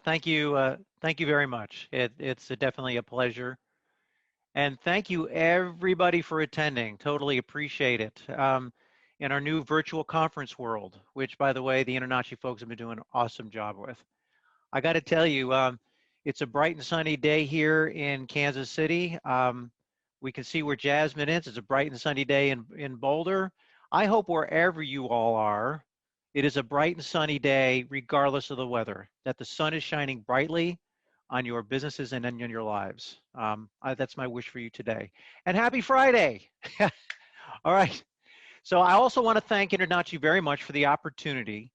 Thank you very much. It's definitely a pleasure. And thank you everybody for attending. Totally appreciate it. In our new virtual conference world, which by the way, the InterNACHI folks have been doing an awesome job with. I got to tell you, it's a bright and sunny day here in Kansas City. We can see where Jasmine is. It's a bright and sunny day in Boulder. I hope wherever you all are, it is a bright and sunny day regardless of the weather, that the sun is shining brightly on your businesses and in your lives. That's my wish for you today. And happy Friday. All right. So I also want to thank InterNACHI very much for the opportunity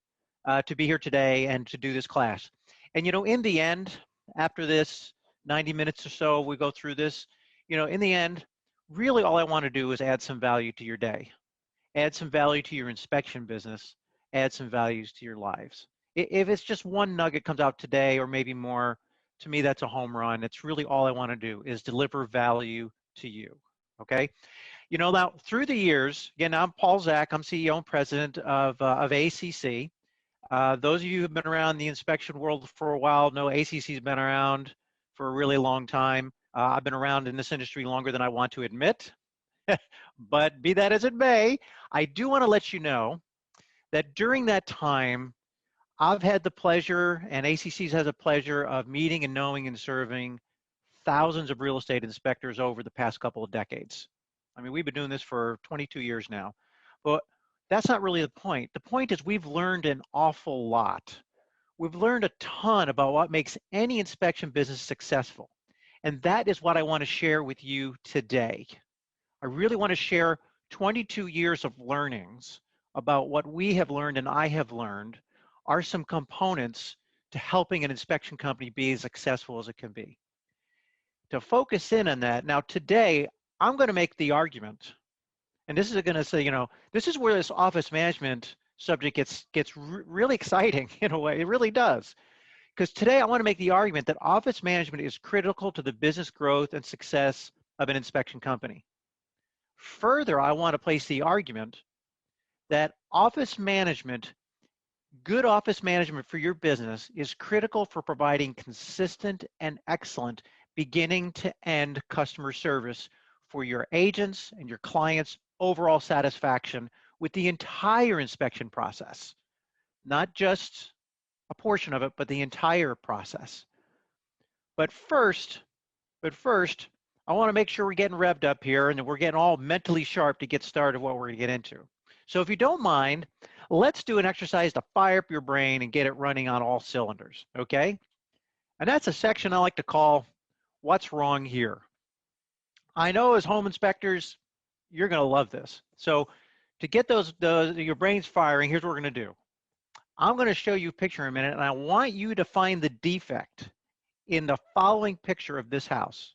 to be here today and to do this class. And you know, in the end, after this 90 minutes or so, we go through this, you know, in the end, really all I want to do is add some value to your day, add some value to your inspection business, add some values to your lives. If it's just one nugget comes out today or maybe more, to me, that's a home run. It's really all I want to do is deliver value to you, okay? You know, now through the years, again, I'm Paul Zak. I'm CEO and president of ACC. Those of you who've been around the inspection world for a while know ACC's been around for a really long time. I've been around in this industry longer than I want to admit, but be that as it may, I do want to let you know that during that time, I've had the pleasure, and ACC's has a pleasure of meeting and knowing and serving thousands of real estate inspectors over the past couple of decades. I mean, we've been doing this for 22 years now, but that's not really the point. The point is we've learned an awful lot. We've learned a ton about what makes any inspection business successful. And that is what I want to share with you today. I really want to share 22 years of learnings about what we have learned and I have learned are some components to helping an inspection company be as successful as it can be. To focus in on that, now today, I'm going to make the argument, and this is going to say, you know, this is where this office management subject gets really exciting in a way. It really does. Because today I want to make the argument that office management is critical to the business growth and success of an inspection company. Further, I want to place the argument that office management, good office management for your business is critical for providing consistent and excellent beginning to end customer service for your agents and your clients' overall satisfaction with the entire inspection process, not just a portion of it, but the entire process. But first, I want to make sure we're getting revved up here and that we're getting all mentally sharp to get started what we're going to get into. So if you don't mind, let's do an exercise to fire up your brain and get it running on all cylinders, okay? And that's a section I like to call What's Wrong Here? I know as home inspectors, you're going to love this. So to get your brains firing, here's what we're going to do. I'm going to show you a picture in a minute, and I want you to find the defect in the following picture of this house.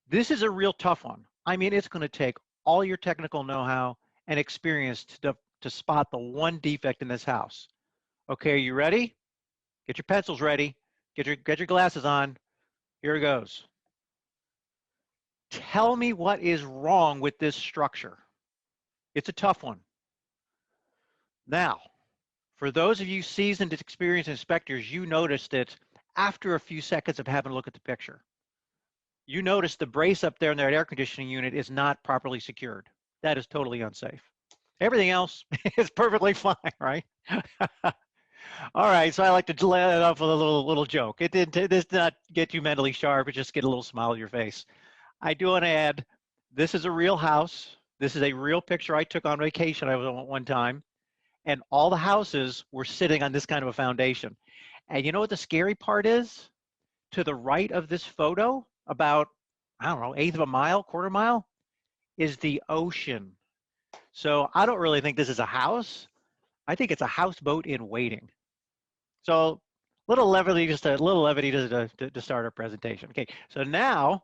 This is a real tough one. I mean, it's going to take all your technical know-how and experience to spot the one defect in this house. Okay, are you ready? Get your pencils ready. Get your glasses on. Here it goes. Tell me what is wrong with this structure. It's a tough one. Now, for those of you seasoned, experienced inspectors, you noticed it after a few seconds of having a look at the picture. You notice the brace up there in that air conditioning unit is not properly secured. That is totally unsafe. Everything else is perfectly fine, right? All right, so I like to let it off with a little joke. This did not get you mentally sharp, it just get a little smile on your face. I do want to add, this is a real house. This is a real picture I took on vacation I was on one time, and all the houses were sitting on this kind of a foundation. And you know what the scary part is? To the right of this photo, about, I don't know, eighth of a mile, quarter mile, is the ocean. So I don't really think this is a house. I think it's a houseboat in waiting. So little levity, just a little levity to start our presentation. Okay, so now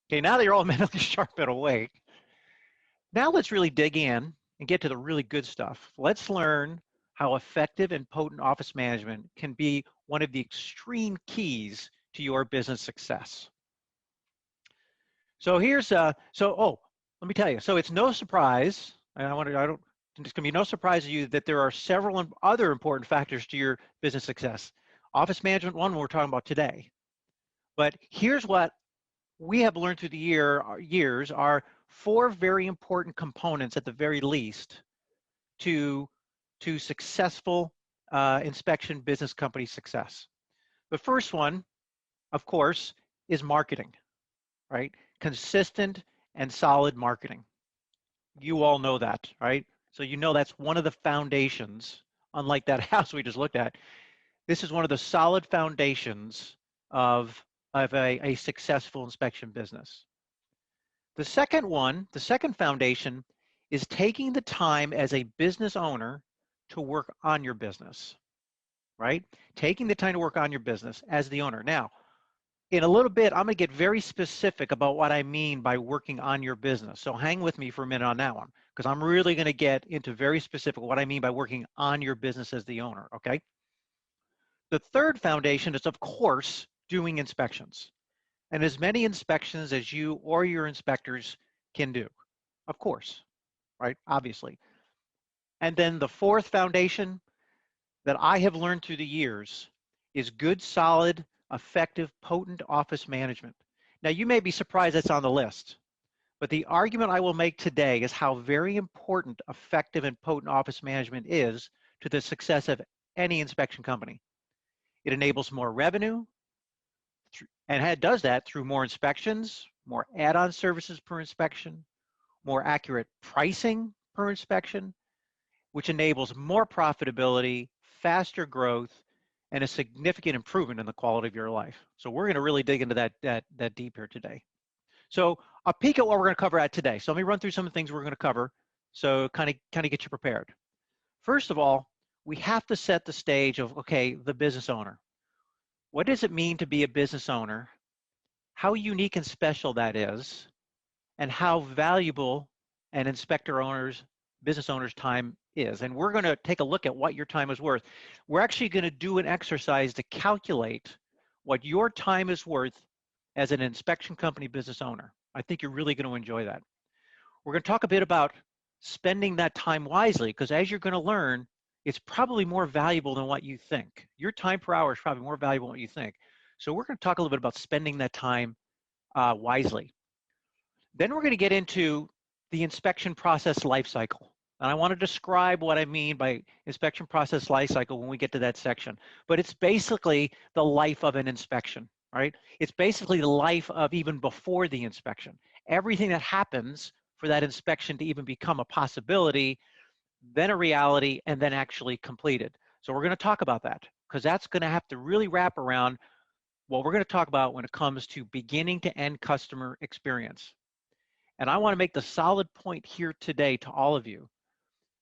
that you're all mentally sharp and awake, now let's really dig in and get to the really good stuff. Let's learn how effective and potent office management can be one of the extreme keys to your business success. So here's, let me tell you. So it's no surprise, and it's gonna be no surprise to you that there are several other important factors to your business success. Office management one we're talking about today. But here's what we have learned through the years are 4 very important components at the very least to successful inspection business company success. The first one, of course, is marketing, right? Consistent and solid marketing. You all know that, right? So you know that's one of the foundations, unlike that house we just looked at. This is one of the solid foundations of a successful inspection business. The second foundation is taking the time as a business owner to work on your business, right? Taking the time to work on your business as the owner. Now, in a little bit, I'm going to get very specific about what I mean by working on your business. So hang with me for a minute on that one, because I'm really going to get into very specific what I mean by working on your business as the owner, okay? The third foundation is, of course, doing inspections. And as many inspections as you or your inspectors can do, of course, right? Obviously. And then the fourth foundation that I have learned through the years is good, solid, effective, potent office management. Now, you may be surprised that's on the list, but the argument I will make today is how very important effective and potent office management is to the success of any inspection company. It enables more revenue, and it does that through more inspections, more add-on services per inspection, more accurate pricing per inspection, which enables more profitability, faster growth, and a significant improvement in the quality of your life. So we're going to really dig into that deep here today. So a peek at what we're going to cover at today. So let me run through some of the things we're going to cover, so kind of get you prepared. First of all, we have to set the stage of, okay, the business owner. What does it mean to be a business owner? How unique and special that is, and how valuable an inspector owner's, business owner's time is. And we're going to take a look at what your time is worth. We're actually going to do an exercise to calculate what your time is worth as an inspection company business owner. I think you're really going to enjoy that. We're going to talk a bit about spending that time wisely, because as you're going to learn, it's probably more valuable than what you think. Your time per hour is probably more valuable than what you think. So we're going to talk a little bit about spending that time wisely. Then we're going to get into the inspection process lifecycle. And I want to describe what I mean by inspection process lifecycle when we get to that section. But it's basically the life of an inspection, right? It's basically the life of even before the inspection. Everything that happens for that inspection to even become a possibility, then a reality, and then actually completed. So we're going to talk about that, because that's going to have to really wrap around what we're going to talk about when it comes to beginning to end customer experience. And I want to make the solid point here today to all of you,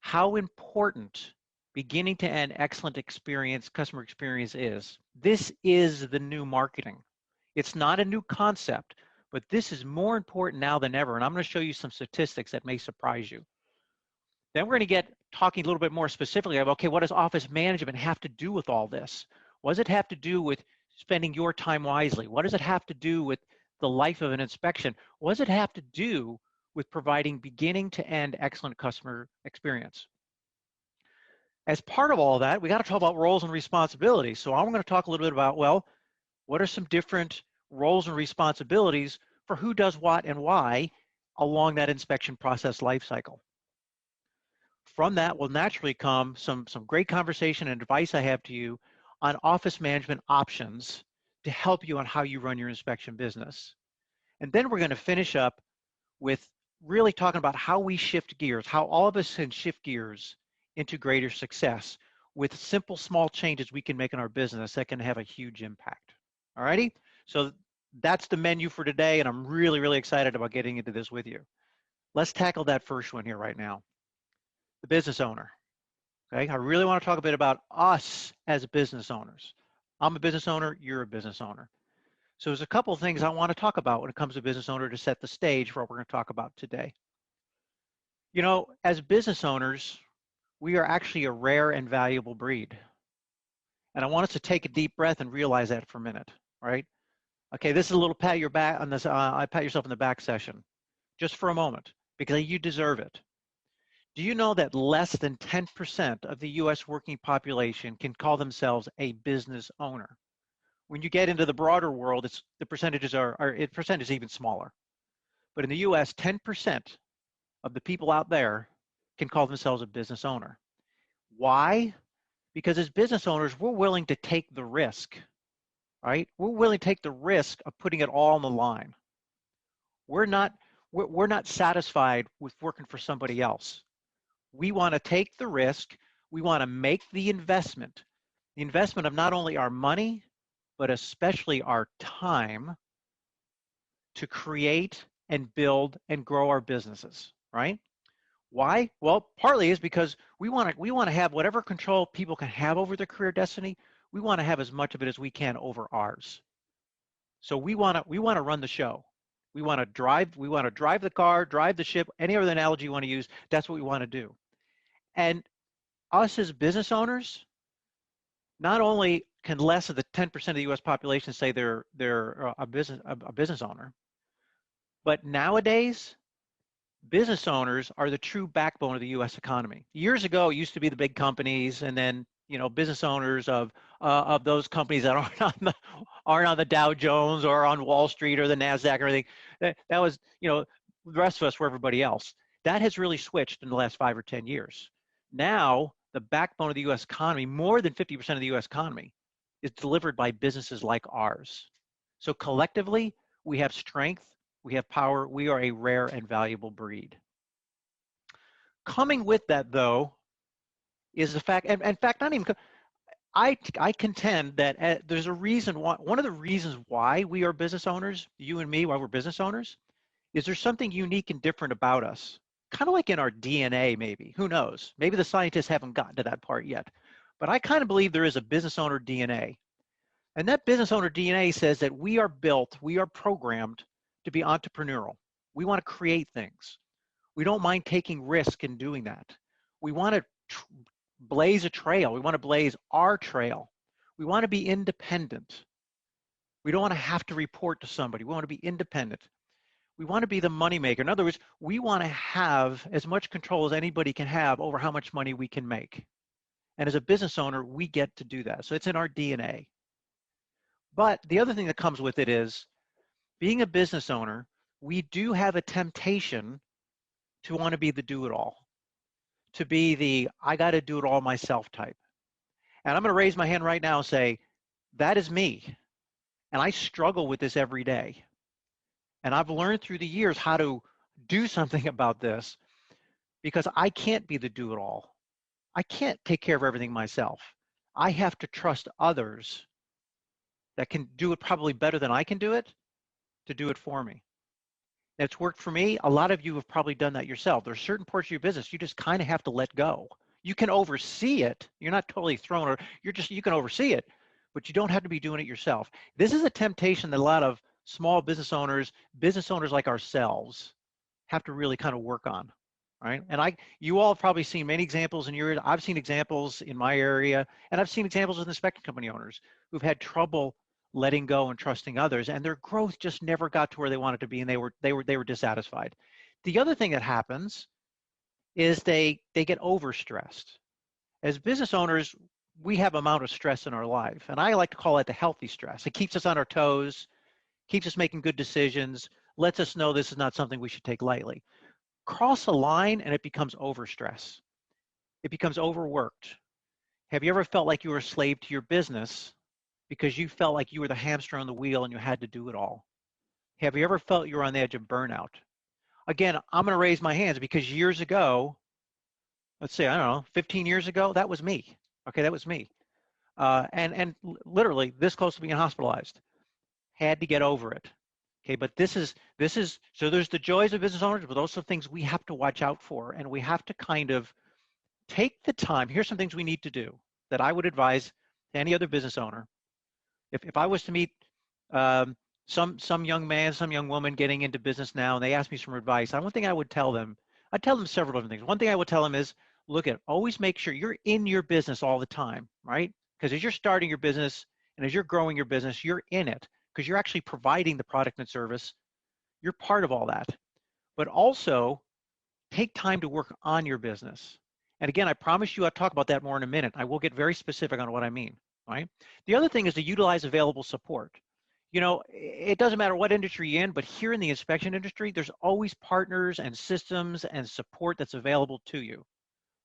how important beginning to end excellent experience, customer experience is. This is the new marketing. It's not a new concept, but this is more important now than ever. And I'm going to show you some statistics that may surprise you. Then we're going to get talking a little bit more specifically about, okay, what does office management have to do with all this? What does it have to do with spending your time wisely? What does it have to do with the life of an inspection? What does it have to do with providing beginning to end excellent customer experience? As part of all that, we got to talk about roles and responsibilities. So I'm going to talk a little bit about, well, what are some different roles and responsibilities for who does what and why along that inspection process life cycle? From that will naturally come some great conversation and advice I have to you on office management options to help you on how you run your inspection business. And then we're going to finish up with really talking about how we shift gears, how all of us can shift gears into greater success with simple, small changes we can make in our business that can have a huge impact. All righty? So that's the menu for today, and I'm really, really excited about getting into this with you. Let's tackle that first one here right now. The business owner. Okay, I really want to talk a bit about us as business owners. I'm a business owner, you're a business owner. So there's a couple of things I want to talk about when it comes to business owner to set the stage for what we're going to talk about today. You know, as business owners, we are actually a rare and valuable breed. And I want us to take a deep breath and realize that for a minute, right? Okay, this is a little pat your back on this, I pat yourself in the back session, just for a moment, because you deserve it. Do you know that less than 10% of the US working population can call themselves a business owner? When you get into the broader world, the percentages percentage is even smaller. But in the US, 10% of the people out there can call themselves a business owner. Why? Because as business owners, we're willing to take the risk, right? We're willing to take the risk of putting it all on the line. We're not, we're not satisfied with working for somebody else. We want to take the risk. We want to make the investment of not only our money, but especially our time to create and build and grow our businesses, right? Why? Well, partly is because we want to have whatever control people can have over their career destiny. We want to have as much of it as we can over ours. So we want to run the show. We want to drive the car, drive the ship, any other analogy you want to use. That's what we want to do. And us as business owners, not only can less of the 10% of the U.S. population say they're a business owner, but nowadays business owners are the true backbone of the U.S. economy. Years ago, it used to be the big companies, and then business owners of those companies that aren't on the Dow Jones or on Wall Street or the Nasdaq or anything. That was the rest of us were everybody else. That has really switched in the last 5 or 10 years. Now the backbone of the U.S. economy, more than 50% of the U.S. economy, is delivered by businesses like ours. So collectively, we have strength. We have power. We are a rare and valuable breed. Coming with that, though, is the fact, and in fact, not even, I contend that there's a reason why, one of the reasons why we are business owners, you and me, why we're business owners, is there's something unique and different about us. Kind of like in our DNA, maybe. Who knows? Maybe the scientists haven't gotten to that part yet. But I kind of believe there is a business owner DNA. And that business owner DNA says that we are programmed to be entrepreneurial. We want to create things. We don't mind taking risk in doing that. We want to blaze a trail. We want to blaze our trail. We want to be independent. We don't want to have to report to somebody. We want to be independent. We want to be the moneymaker. In other words, we want to have as much control as anybody can have over how much money we can make. And as a business owner, we get to do that. So it's in our DNA. But the other thing that comes with it is, being a business owner, we do have a temptation to want to be the do-it-all, to be the I got to do it all myself type. And I'm going to raise my hand right now and say, that is me. And I struggle with this every day. And I've learned through the years how to do something about this, because I can't be the do-it-all. I can't take care of everything myself. I have to trust others that can do it probably better than I can do it to do it for me. It's worked for me. A lot of you have probably done that yourself. There's certain parts of your business you just kind of have to let go. You can oversee it. You're not totally thrown, or you can oversee it, but you don't have to be doing it yourself. This is a temptation that a lot of small business owners like ourselves, have to really kind of work on, right? And you all have probably seen many examples in your, I've seen examples in my area, and I've seen examples with inspection company owners who've had trouble letting go and trusting others, and their growth just never got to where they wanted to be, and they were dissatisfied. The other thing that happens is they get overstressed. As business owners, we have amount of stress in our life, and I like to call it the healthy stress. It keeps us on our toes, keeps us making good decisions, lets us know this is not something we should take lightly. Cross a line and it becomes overstress. It becomes overworked. Have you ever felt like you were a slave to your business because you felt like you were the hamster on the wheel and you had to do it all? Have you ever felt you were on the edge of burnout? Again, I'm going to raise my hands because years ago, let's say, I don't know, 15 years ago, that was me. Okay, that was me. And literally this close to being hospitalized. Had to get over it. Okay, but this is, so there's the joys of business owners, but those are things we have to watch out for, and we have to kind of take the time. Here's some things we need to do that I would advise to any other business owner. If I was to meet some young man, some young woman getting into business now, and they ask me some advice, one thing I would tell them, I'd tell them several different things. One thing I would tell them is, look at, always make sure you're in your business all the time, right? Because as you're starting your business and as you're growing your business, you're in it because you're actually providing the product and service. You're part of all that. But also take time to work on your business. And again, I promise you I'll talk about that more in a minute. I will get very specific on what I mean, right? The other thing is to utilize available support. You know, it doesn't matter what industry you're in, but here in the inspection industry, there's always partners and systems and support that's available to you,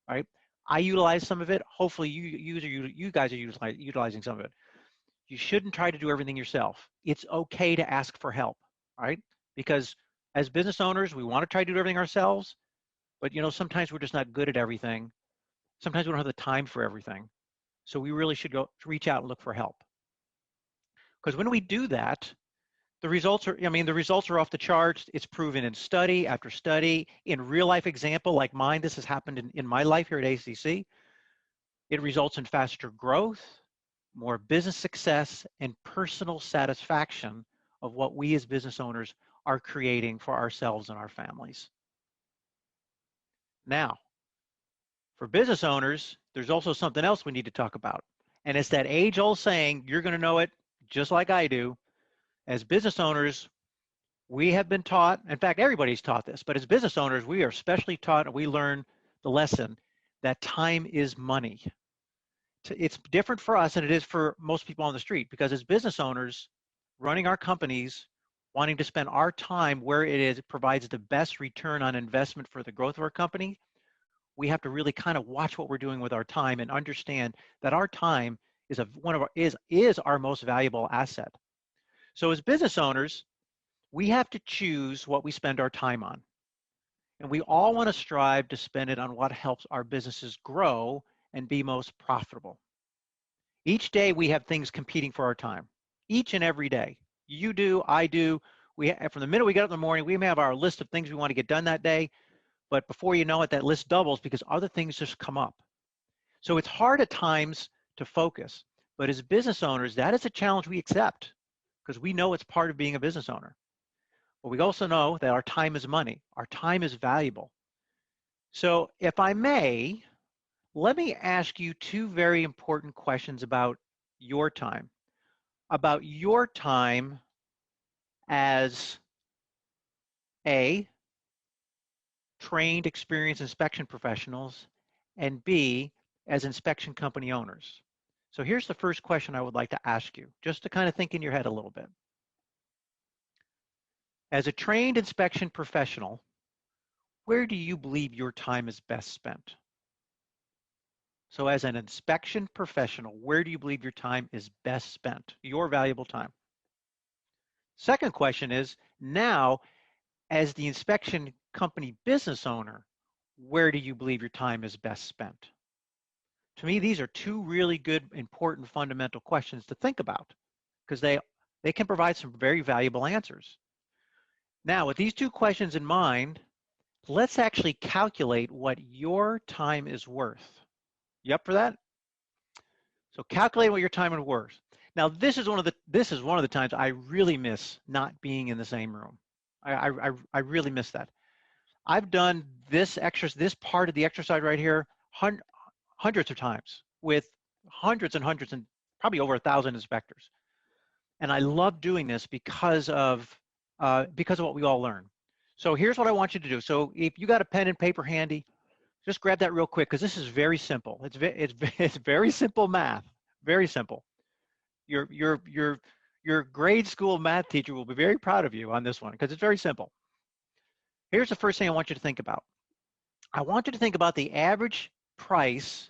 right? I utilize some of it. Hopefully you guys are utilizing some of it. You shouldn't try to do everything yourself. It's okay to ask for help, right? Because as business owners, we want to try to do everything ourselves, but you know, sometimes we're just not good at everything. Sometimes we don't have the time for everything. So we really should go reach out and look for help. Because when we do that, the results are, I mean, the results are off the charts. It's proven in study after study. In real life example like mine, this has happened in my life here at ACC. It results in faster growth, more business success, and personal satisfaction of what we as business owners are creating for ourselves and our families. Now, for business owners, there's also something else we need to talk about. And it's that age-old saying, you're going to know it just like I do. As business owners, we have been taught, in fact, everybody's taught this, but as business owners, we are especially taught and we learn the lesson that time is money. It's different for us than it is for most people on the street, because as business owners, running our companies, wanting to spend our time where it provides the best return on investment for the growth of our company, we have to really kind of watch what we're doing with our time and understand that our time is our most valuable asset. So as business owners, we have to choose what we spend our time on. And we all want to strive to spend it on what helps our businesses grow and be most profitable. Each day we have things competing for our time. Each and every day. You do, I do. From the minute we get up in the morning, we may have our list of things we want to get done that day. But before you know it, that list doubles because other things just come up. So it's hard at times to focus. But as business owners, that is a challenge we accept because we know it's part of being a business owner. But we also know that our time is money. Our time is valuable. So if I may, let me ask you two very important questions about your time. About your time as A, trained, experienced inspection professionals, and B, as inspection company owners. So here's the first question I would like to ask you, just to kind of think in your head a little bit. As a trained inspection professional, where do you believe your time is best spent? So as an inspection professional, where do you believe your time is best spent, your valuable time? Second question is, now, as the inspection company business owner, where do you believe your time is best spent? To me, these are two really good, important, fundamental questions to think about because they can provide some very valuable answers. Now, with these two questions in mind, let's actually calculate what your time is worth. You up for that? So calculate what your time is worth. Now, this is one of the times I really miss not being in the same room. I really miss that. I've done this part of the exercise right here hundreds of times with hundreds and hundreds and probably over 1,000 inspectors. And I love doing this because of what we all learn. So here's what I want you to do. So if you got a pen and paper handy, just grab that real quick because this is very simple. It's very simple math, very simple. Your grade school math teacher will be very proud of you on this one because it's very simple. Here's the first thing I want you to think about. I want you to think about the average price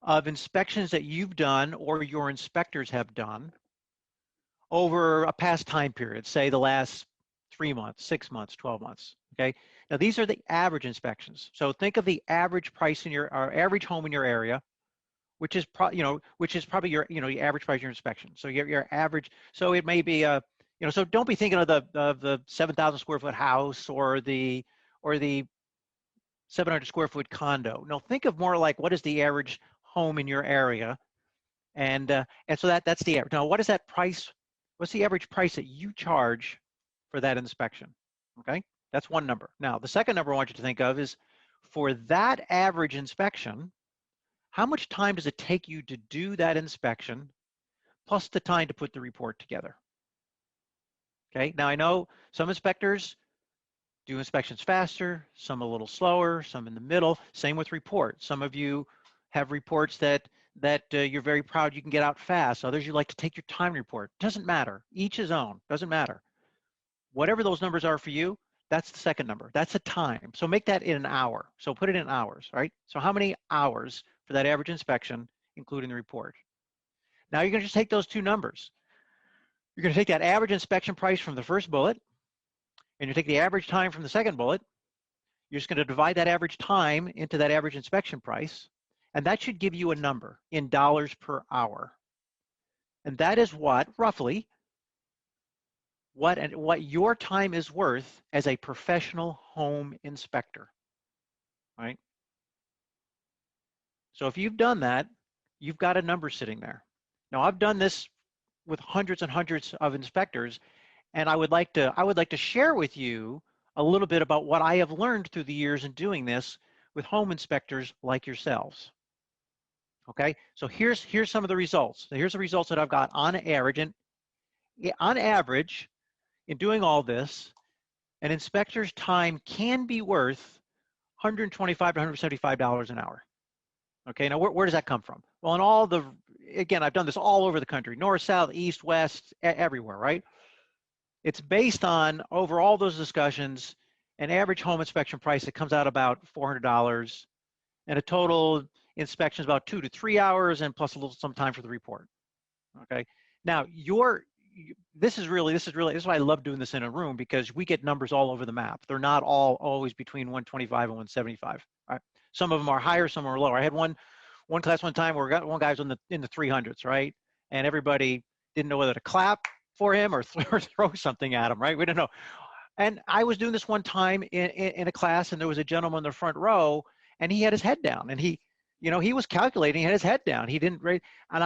of inspections that you've done or your inspectors have done over a past time period, say the last 3 months, 6 months, 12 months, okay? Now these are the average inspections. So think of the average price in your average home in your area, which is probably your your average price of your inspection. So your average, so it may be so don't be thinking of the 7,000 square foot house or the 700 square foot condo. No, think of more like what is the average home in your area, and so that's the average. Now, what is that price? What's the average price that you charge for that inspection? Okay, that's one number. Now, the second number I want you to think of is for that average inspection, how much time does it take you to do that inspection, plus the time to put the report together? Okay, now I know some inspectors, do inspections faster, some a little slower, some in the middle. Same with reports. Some of you have reports that you're very proud you can get out fast. Others you like to take your time report. Doesn't matter. Each his own. Doesn't matter. Whatever those numbers are for you, that's the second number. That's a time. So make that in an hour. So put it in hours, right? So how many hours for that average inspection, including the report? Now you're going to just take those two numbers. You're going to take that average inspection price from the first bullet, and you take the average time from the second bullet. You're just going to divide that average time into that average inspection price, and that should give you a number in dollars per hour. And that is what, roughly, what your time is worth as a professional home inspector, right? So if you've done that, you've got a number sitting there. Now I've done this with hundreds and hundreds of inspectors, and I would like to share with you a little bit about what I have learned through the years in doing this with home inspectors like yourselves. Okay, so here's some of the results. So here's the results that I've got on average, and on average, in doing all this, an inspector's time can be worth $125 to $175 an hour. Okay, now where does that come from? Well, in all the, again, I've done this all over the country, north, south, east, west, everywhere, right? It's based on, over all those discussions, an average home inspection price that comes out about $400, and a total inspection is about 2 to 3 hours, and plus a little some time for the report. Okay, now this is why I love doing this in a room, because we get numbers all over the map. They're not all always between 125 and 175. Right? Some of them are higher, some are lower. I had one class one time where one guy was in the 300s, right? And everybody didn't know whether to clap for him or throw something at him, right? We didn't know. And I was doing this one time in a class, and there was a gentleman in the front row, and he had his head down, and he was calculating, he had his head down. He didn't, right? And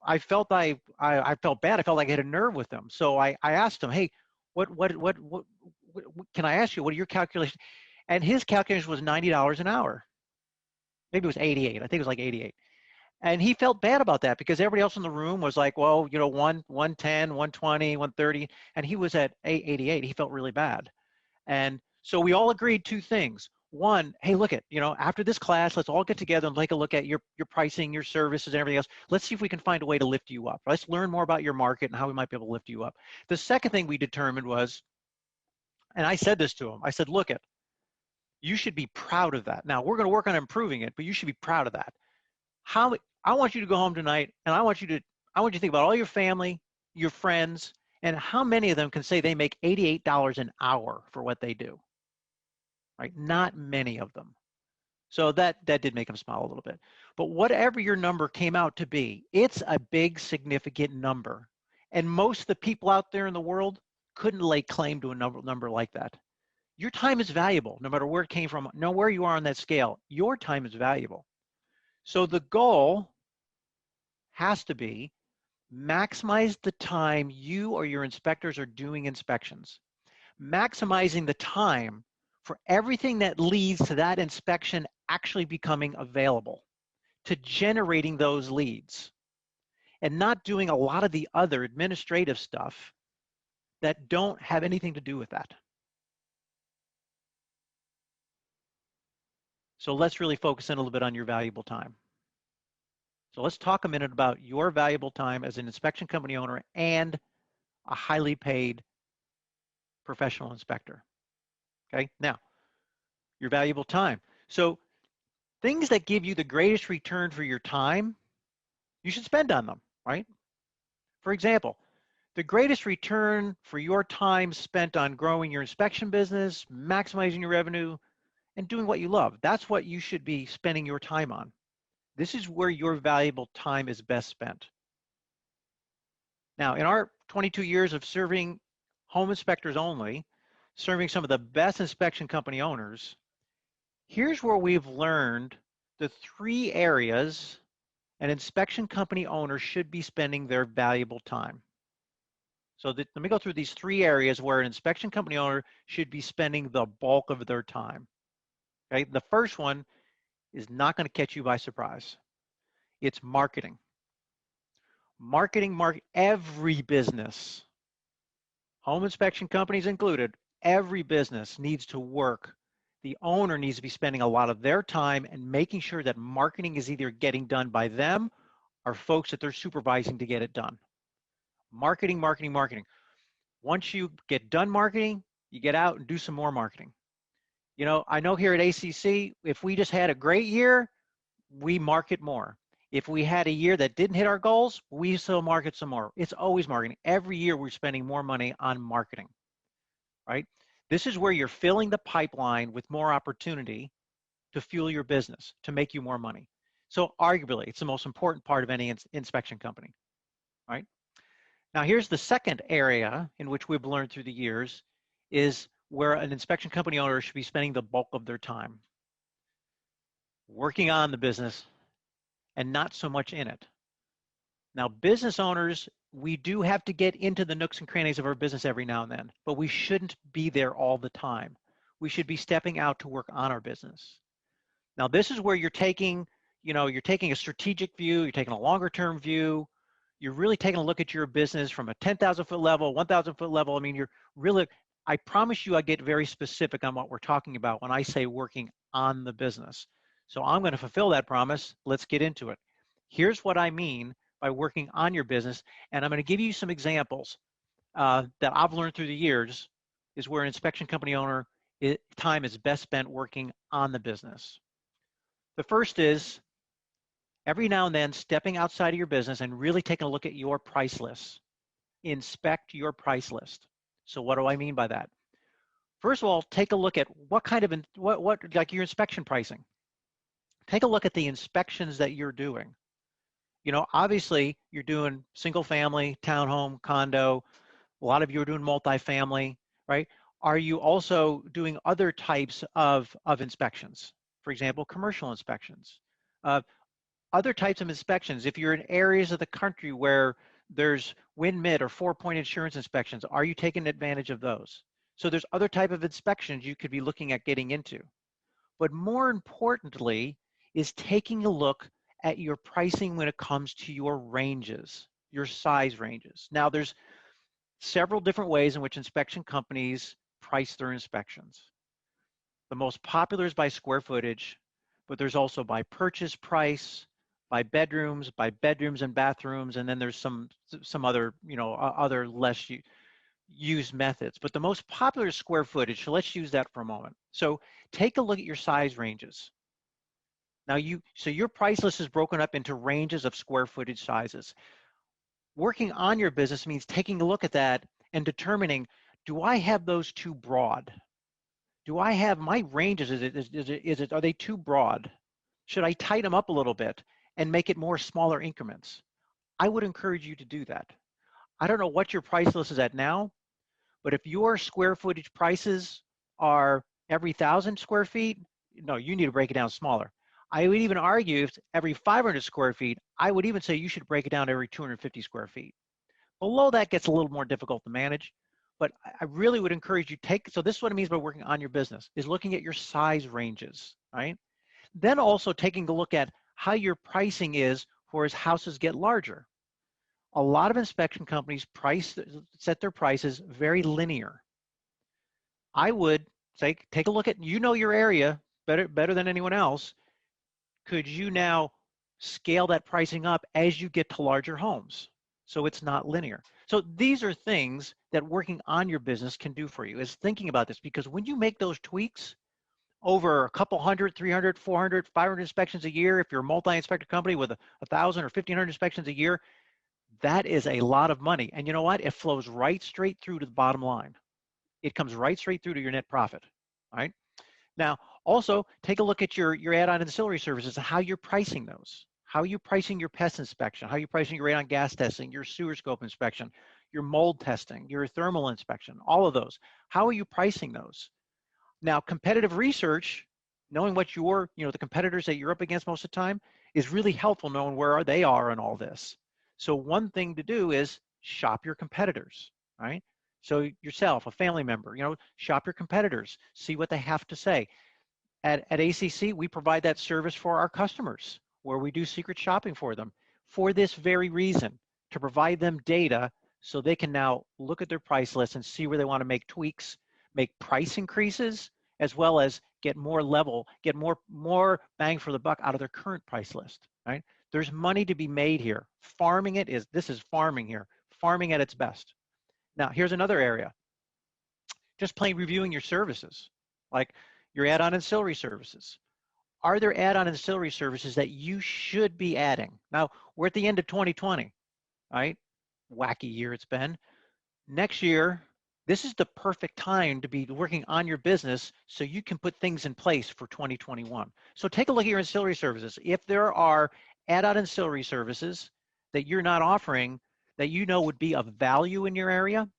I felt bad. I felt like I had a nerve with him. So I asked him, hey, what can I ask you? What are your calculations? And his calculation was $90 an hour. Maybe it was 88. I think it was like 88. And he felt bad about that, because everybody else in the room was like, well, 110, 120, 130, and he was at 88. He felt really bad. And so we all agreed two things. One, hey, look after this class, let's all get together and take a look at your pricing, your services, and everything else. Let's see if we can find a way to lift you up. Let's learn more about your market and how we might be able to lift you up. The second thing we determined was, and I said this to him, I said, look, you should be proud of that. Now, we're going to work on improving it, but you should be proud of that. I want you to go home tonight, and I want you to think about all your family, your friends, and how many of them can say they make $88 an hour for what they do. Right? Not many of them. So that did make him smile a little bit. But whatever your number came out to be, it's a big, significant number. And most of the people out there in the world couldn't lay claim to a number like that. Your time is valuable, no matter where it came from, know where you are on that scale. Your time is valuable. So the goal has to be maximize the time you or your inspectors are doing inspections. Maximizing the time for everything that leads to that inspection actually becoming available, to generating those leads, and not doing a lot of the other administrative stuff that don't have anything to do with that. So let's really focus in a little bit on your valuable time. So let's talk a minute about your valuable time as an inspection company owner and a highly paid professional inspector. Okay, now, your valuable time. So things that give you the greatest return for your time, you should spend on them, right? For example, the greatest return for your time spent on growing your inspection business, maximizing your revenue, and doing what you love. That's what you should be spending your time on. This is where your valuable time is best spent. Now, in our 22 years of serving home inspectors only, serving some of the best inspection company owners, here's where we've learned the 3 areas an inspection company owner should be spending their valuable time. So let me go through these 3 areas where an inspection company owner should be spending the bulk of their time. Okay, the first one is not going to catch you by surprise. It's marketing. Marketing, every business, home inspection companies included, every business needs to work. The owner needs to be spending a lot of their time and making sure that marketing is either getting done by them or folks that they're supervising to get it done. Marketing, marketing, marketing. Once you get done marketing, you get out and do some more marketing. You know, I know here at ACC, if we just had a great year, we market more. If we had a year that didn't hit our goals, we still market some more. It's always marketing. Every year we're spending more money on marketing, right? This is where you're filling the pipeline with more opportunity to fuel your business, to make you more money. So arguably, it's the most important part of any inspection company, right? Now here's the second area in which we've learned through the years is where an inspection company owner should be spending the bulk of their time. Working on the business and not so much in it. Now, business owners, we do have to get into the nooks and crannies of our business every now and then, but we shouldn't be there all the time. We should be stepping out to work on our business. Now, this is where you're taking, you're taking a strategic view, you're taking a longer term view, you're really taking a look at your business from a 10,000 foot level, 1,000 foot level. I mean, you're really, I promise you I get very specific on what we're talking about when I say working on the business. So I'm going to fulfill that promise. Let's get into it. Here's what I mean by working on your business, and I'm going to give you some examples that I've learned through the years is where an inspection company owner time is best spent working on the business. The first is every now and then stepping outside of your business and really taking a look at your price lists. Inspect your price list. So what do I mean by that? First of all, take a look at what kind of, like your inspection pricing. Take a look at the inspections that you're doing. You know, obviously you're doing single family, townhome, condo. A lot of you are doing multifamily, right? Are you also doing other types of inspections? For example, commercial inspections. Other types of inspections, if you're in areas of the country where there's wind mid or 4-point insurance inspections, are you taking advantage of those? So there's other type of inspections you could be looking at getting into. But more importantly is taking a look at your pricing when it comes to your ranges, your size ranges. Now there's several different ways in which inspection companies price their inspections. The most popular is by square footage, but there's also by purchase price, by bedrooms and bathrooms, and then there's some other, other less used methods. But the most popular is square footage, so let's use that for a moment. So take a look at your size ranges. Now so your price list is broken up into ranges of square footage sizes. Working on your business means taking a look at that and determining, do I have those too broad? Do I have my ranges, are they too broad? Should I tighten them up a little bit and make it more smaller increments? I would encourage you to do that. I don't know what your price list is at now, but if your square footage prices are every 1,000 square feet, no, you need to break it down smaller. I would even argue if every 500 square feet, I would even say you should break it down to every 250 square feet. Below that gets a little more difficult to manage, but I really would encourage you so this is what it means by working on your business, is looking at your size ranges, right? Then also taking a look at how your pricing is for as houses get larger. A lot of inspection companies set their prices very linear. I would say, take a look at, your area better than anyone else. Could you now scale that pricing up as you get to larger homes? So it's not linear. So these are things that working on your business can do for you, is thinking about this, because when you make those tweaks over a couple hundred, 300, 400, 500 inspections a year, if you're a multi-inspector company with 1,000 or 1,500 inspections a year, that is a lot of money. And you know what? It flows right straight through to the bottom line. It comes right straight through to your net profit, all right? Now, also take a look at your add-on ancillary services and how you're pricing those. How are you pricing your pest inspection? How are you pricing your radon gas testing, your sewer scope inspection, your mold testing, your thermal inspection, all of those? How are you pricing those? Now, competitive research, knowing what the competitors that you're up against most of the time, is really helpful knowing where they are in all this. So one thing to do is shop your competitors, right? So yourself, a family member, shop your competitors, see what they have to say. At ACC, we provide that service for our customers, where we do secret shopping for them for this very reason, to provide them data so they can now look at their price list and see where they want to make tweaks, make price increases, as well as get more level, get more bang for the buck out of their current price list, right? There's money to be made here. Farming it is, this is farming here, farming at its best. Now, here's another area. Just plain reviewing your services, like your add-on ancillary services. Are there add-on ancillary services that you should be adding? Now, we're at the end of 2020, right? Wacky year it's been. Next year, this is the perfect time to be working on your business so you can put things in place for 2021. So take a look at your ancillary services. If there are add-on ancillary services that you're not offering that you know would be of value in your area,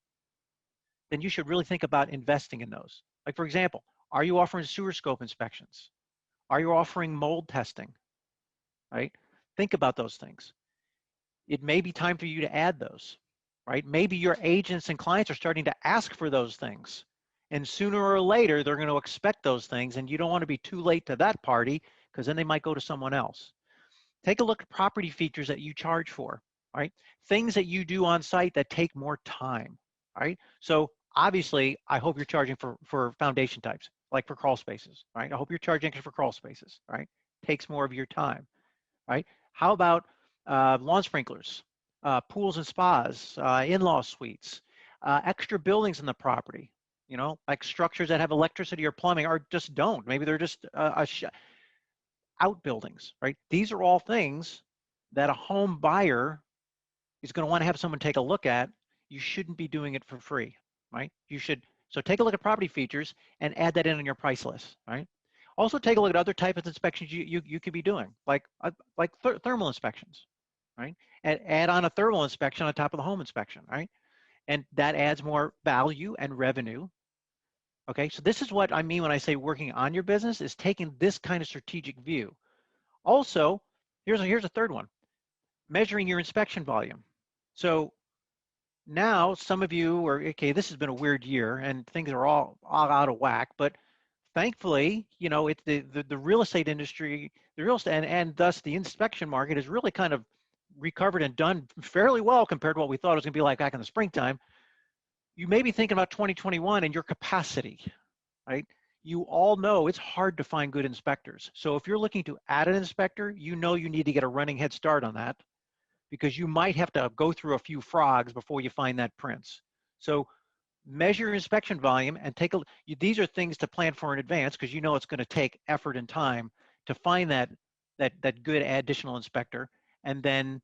then you should really think about investing in those. Like, for example, are you offering sewer scope inspections? Are you offering mold testing, right? Think about those things. It may be time for you to add those, right? Maybe your agents and clients are starting to ask for those things. And sooner or later, they're going to expect those things. And you don't want to be too late to that party because then they might go to someone else. Take a look at property features that you charge for, right? Things that you do on site that take more time, right? So obviously, I hope you're charging for foundation types, like for crawl spaces, right? I hope you're charging for crawl spaces, right? Takes more of your time, right? How about lawn sprinklers, pools and spas, in-law suites, extra buildings in the property, you know, like structures that have electricity or plumbing or just don't. Maybe they're just outbuildings, right? These are all things that a home buyer is going to want to have someone take a look at. You shouldn't be doing it for free, right? You should, so take a look at property features and add that in on your price list, right? Also take a look at other types of inspections you could be doing, like thermal inspections, right? And add on a thermal inspection on top of the home inspection, right? And that adds more value and revenue. Okay, so this is what I mean when I say working on your business is taking this kind of strategic view. Also, here's a third one, measuring your inspection volume. So now some of you are, okay, this has been a weird year and things are all out of whack, but thankfully, you know, it's the real estate industry, the real estate, and thus the inspection market has really kind of recovered and done fairly well compared to what we thought it was going to be like back in the springtime. You may be thinking about 2021 and your capacity, right? You all know it's hard to find good inspectors. So if you're looking to add an inspector, you know you need to get a running head start on that because you might have to go through a few frogs before you find that prince. So measure your inspection volume and take a, these are things to plan for in advance because you know it's going to take effort and time to find that good additional inspector and then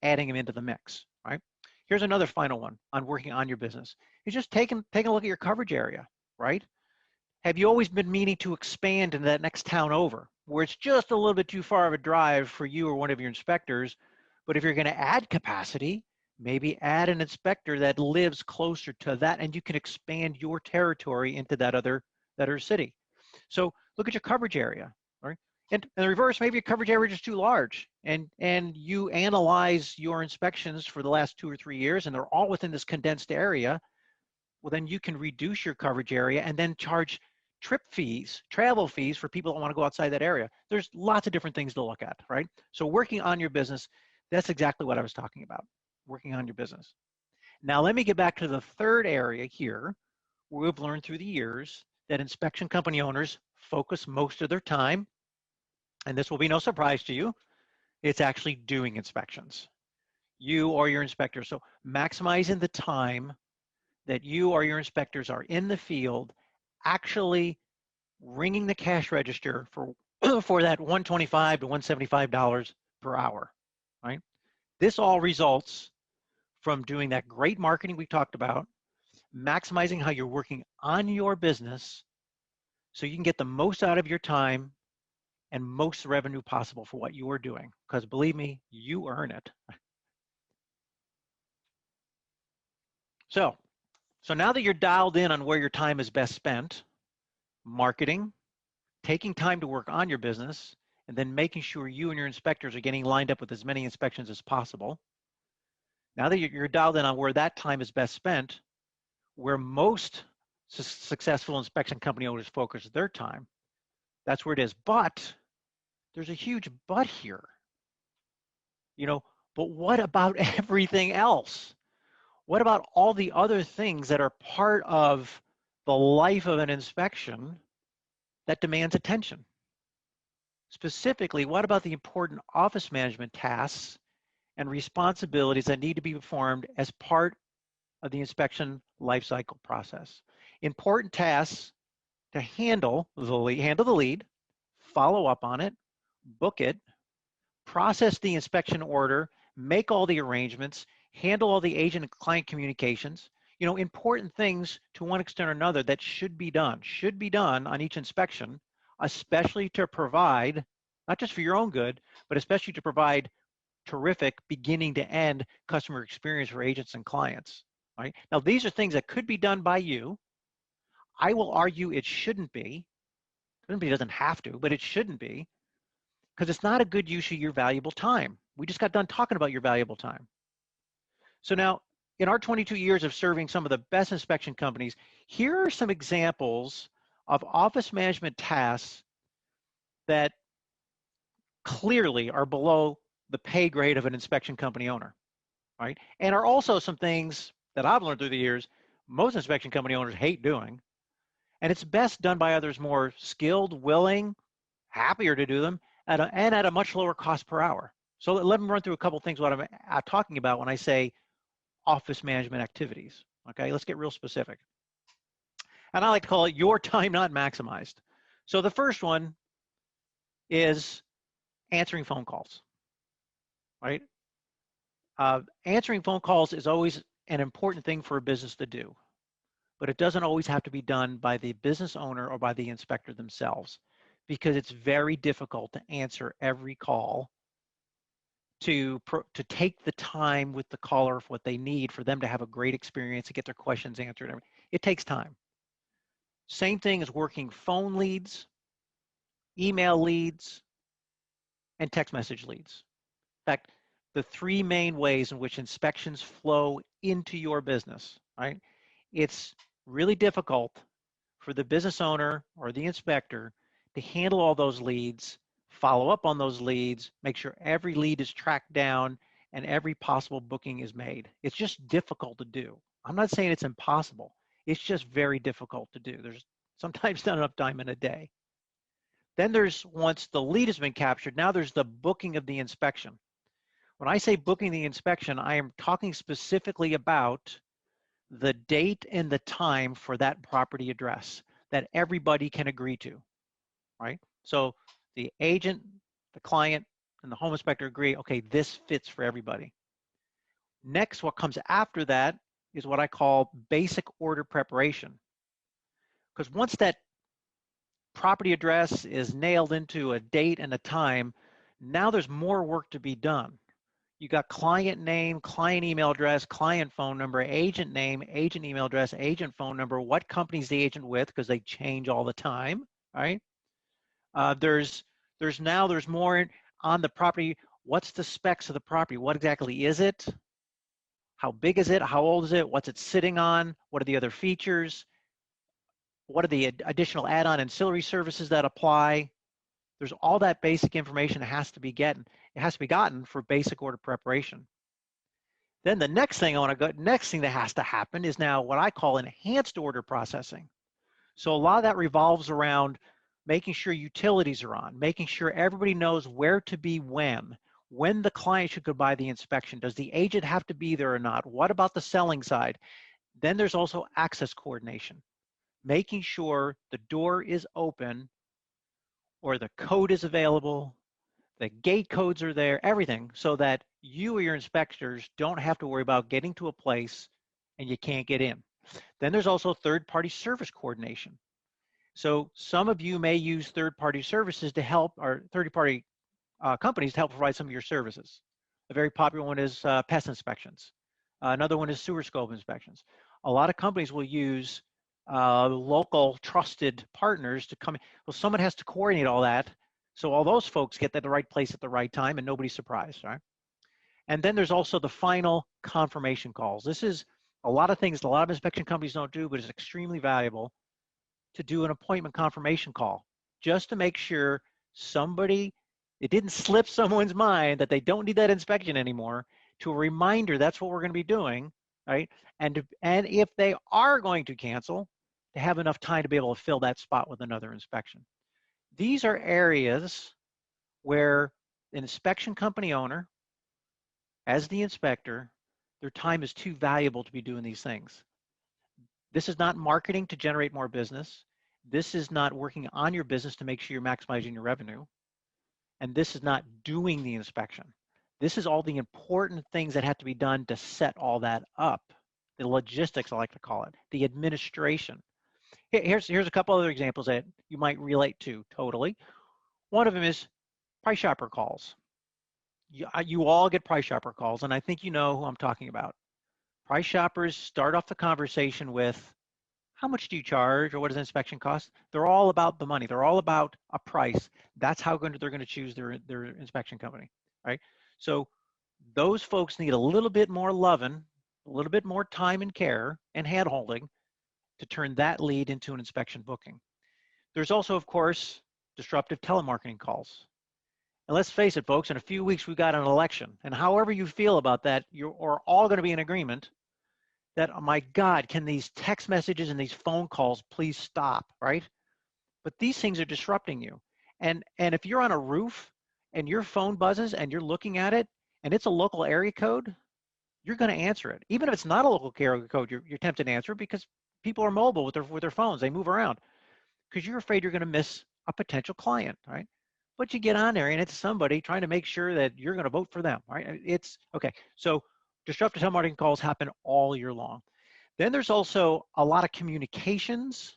adding them into the mix, right? Here's another final one on working on your business. It's just taking a look at your coverage area, right? Have you always been meaning to expand into that next town over where it's just a little bit too far of a drive for you or one of your inspectors? But if you're going to add capacity, maybe add an inspector that lives closer to that and you can expand your territory into that other city. So look at your coverage area, right? And in the reverse, maybe your coverage area is too large and you analyze your inspections for the last 2 or 3 years and they're all within this condensed area. Well, then you can reduce your coverage area and then charge trip fees, travel fees for people that want to go outside that area. There's lots of different things to look at, right? So working on your business, that's exactly what I was talking about, working on your business. Now, let me get back to the third area here, where we've learned through the years that inspection company owners focus most of their time, and this will be no surprise to you, it's actually doing inspections. You or your inspector. So maximizing the time that you or your inspectors are in the field actually ringing the cash register for for that $125 to $175 per hour, right? This all results from doing that great marketing we talked about, maximizing how you're working on your business so you can get the most out of your time and most revenue possible for what you are doing. Because believe me, you earn it. So now that you're dialed in on where your time is best spent, marketing, taking time to work on your business, and then making sure you and your inspectors are getting lined up with as many inspections as possible. Now that you're dialed in on where that time is best spent, where most successful inspection company owners focus their time, that's where it is. But there's a huge but here. You know, but what about everything else? What about all the other things that are part of the life of an inspection that demands attention. Specifically, what about the important office management tasks and responsibilities that need to be performed as part of the inspection lifecycle process? Important tasks to handle the lead, follow up on it, book it, process the inspection order, make all the arrangements, handle all the agent and client communications. You know, important things to one extent or another that should be done on each inspection, especially to provide, not just for your own good, but especially to provide terrific beginning to end customer experience for agents and clients. Right? Now, these are things that could be done by you. I will argue it shouldn't be. It doesn't have to, but it shouldn't be, because it's not a good use of your valuable time. We just got done talking about your valuable time. So now, in our 22 years of serving some of the best inspection companies, here are some examples of office management tasks that clearly are below the pay grade of an inspection company owner, right? And are also some things that I've learned through the years most inspection company owners hate doing. And it's best done by others more skilled, willing, happier to do them, and at a much lower cost per hour. So let me run through a couple things what I'm talking about when I say office management activities. Okay, let's get real specific. And I like to call it your time not maximized. So the first one is answering phone calls, right? Answering phone calls is always an important thing for a business to do, but it doesn't always have to be done by the business owner or by the inspector themselves, because it's very difficult to answer every call, to take the time with the caller for what they need for them to have a great experience and get their questions answered. It takes time. Same thing as working phone leads, email leads, and text message leads. In fact, the three main ways in which inspections flow into your business, right? It's really difficult for the business owner or the inspector to handle all those leads, follow up on those leads, make sure every lead is tracked down and every possible booking is made. It's just difficult to do. I'm not saying it's impossible. It's just very difficult to do. There's sometimes not enough time in a day. Then there's, once the lead has been captured, now there's the booking of the inspection. When I say booking the inspection, I am talking specifically about the date and the time for that property address that everybody can agree to, right? So the agent, the client, and the home inspector agree, okay, this fits for everybody. Next, what comes after that is what I call basic order preparation. Because once that property address is nailed into a date and a time, now there's more work to be done. You got client name, client email address, client phone number, agent name, agent email address, agent phone number, what company's the agent with, because they change all the time, right? There's more on the property. What's the specs of the property? What exactly is it? How big is it? How old is it? What's it sitting on? What are the other features? What are the additional add-on ancillary services that apply? There's all that basic information that has to be gotten for basic order preparation. Then the next thing that has to happen is now what I call enhanced order processing. So a lot of that revolves around making sure utilities are on, making sure everybody knows where to be when the client should go by the inspection. Does the agent have to be there or not? What about the selling side? Then there's also access coordination, making sure the door is open or the code is available, the gate codes are there, everything, so that you or your inspectors don't have to worry about getting to a place and you can't get in. Then there's also third-party service coordination. So some of you may use third-party services to help, or third-party companies to help provide some of your services. A very popular one is pest inspections. Another one is sewer scope inspections. A lot of companies will use local trusted partners to come in. Well, someone has to coordinate all that, so all those folks get to the right place at the right time and nobody's surprised, right? And then there's also the final confirmation calls. This is a lot of things a lot of inspection companies don't do, but it's extremely valuable to do an appointment confirmation call, just to make sure it didn't slip someone's mind that they don't need that inspection anymore, to a reminder that's what we're going to be doing, right? And if they are going to cancel, to have enough time to be able to fill that spot with another inspection. These are areas where an inspection company owner, as the inspector, their time is too valuable to be doing these things. This is not marketing to generate more business. This is not working on your business to make sure you're maximizing your revenue. And this is not doing the inspection. This is all the important things that have to be done to set all that up. The logistics, I like to call it, the administration. Here's a couple other examples that you might relate to totally. One of them is price shopper calls. You all get price shopper calls, and I think you know who I'm talking about. Price shoppers start off the conversation with, how much do you charge, or what does inspection cost? They're all about the money. They're all about a price. That's how they're going to choose their inspection company, right? So those folks need a little bit more loving, a little bit more time and care and hand-holding to turn that lead into an inspection booking. There's also, of course, disruptive telemarketing calls. And let's face it, folks, in a few weeks, we've got an election. And however you feel about that, you're all going to be in agreement that, oh my God, can these text messages and these phone calls please stop, right? But these things are disrupting you. And if you're on a roof and your phone buzzes and you're looking at it and it's a local area code, you're going to answer it. Even if it's not a local area code, you're tempted to answer it because people are mobile with their phones. They move around because you're afraid you're going to miss a potential client, right? But you get on there and it's somebody trying to make sure that you're going to vote for them, right? It's okay. So disruptive telemarketing calls happen all year long. Then there's also a lot of communications.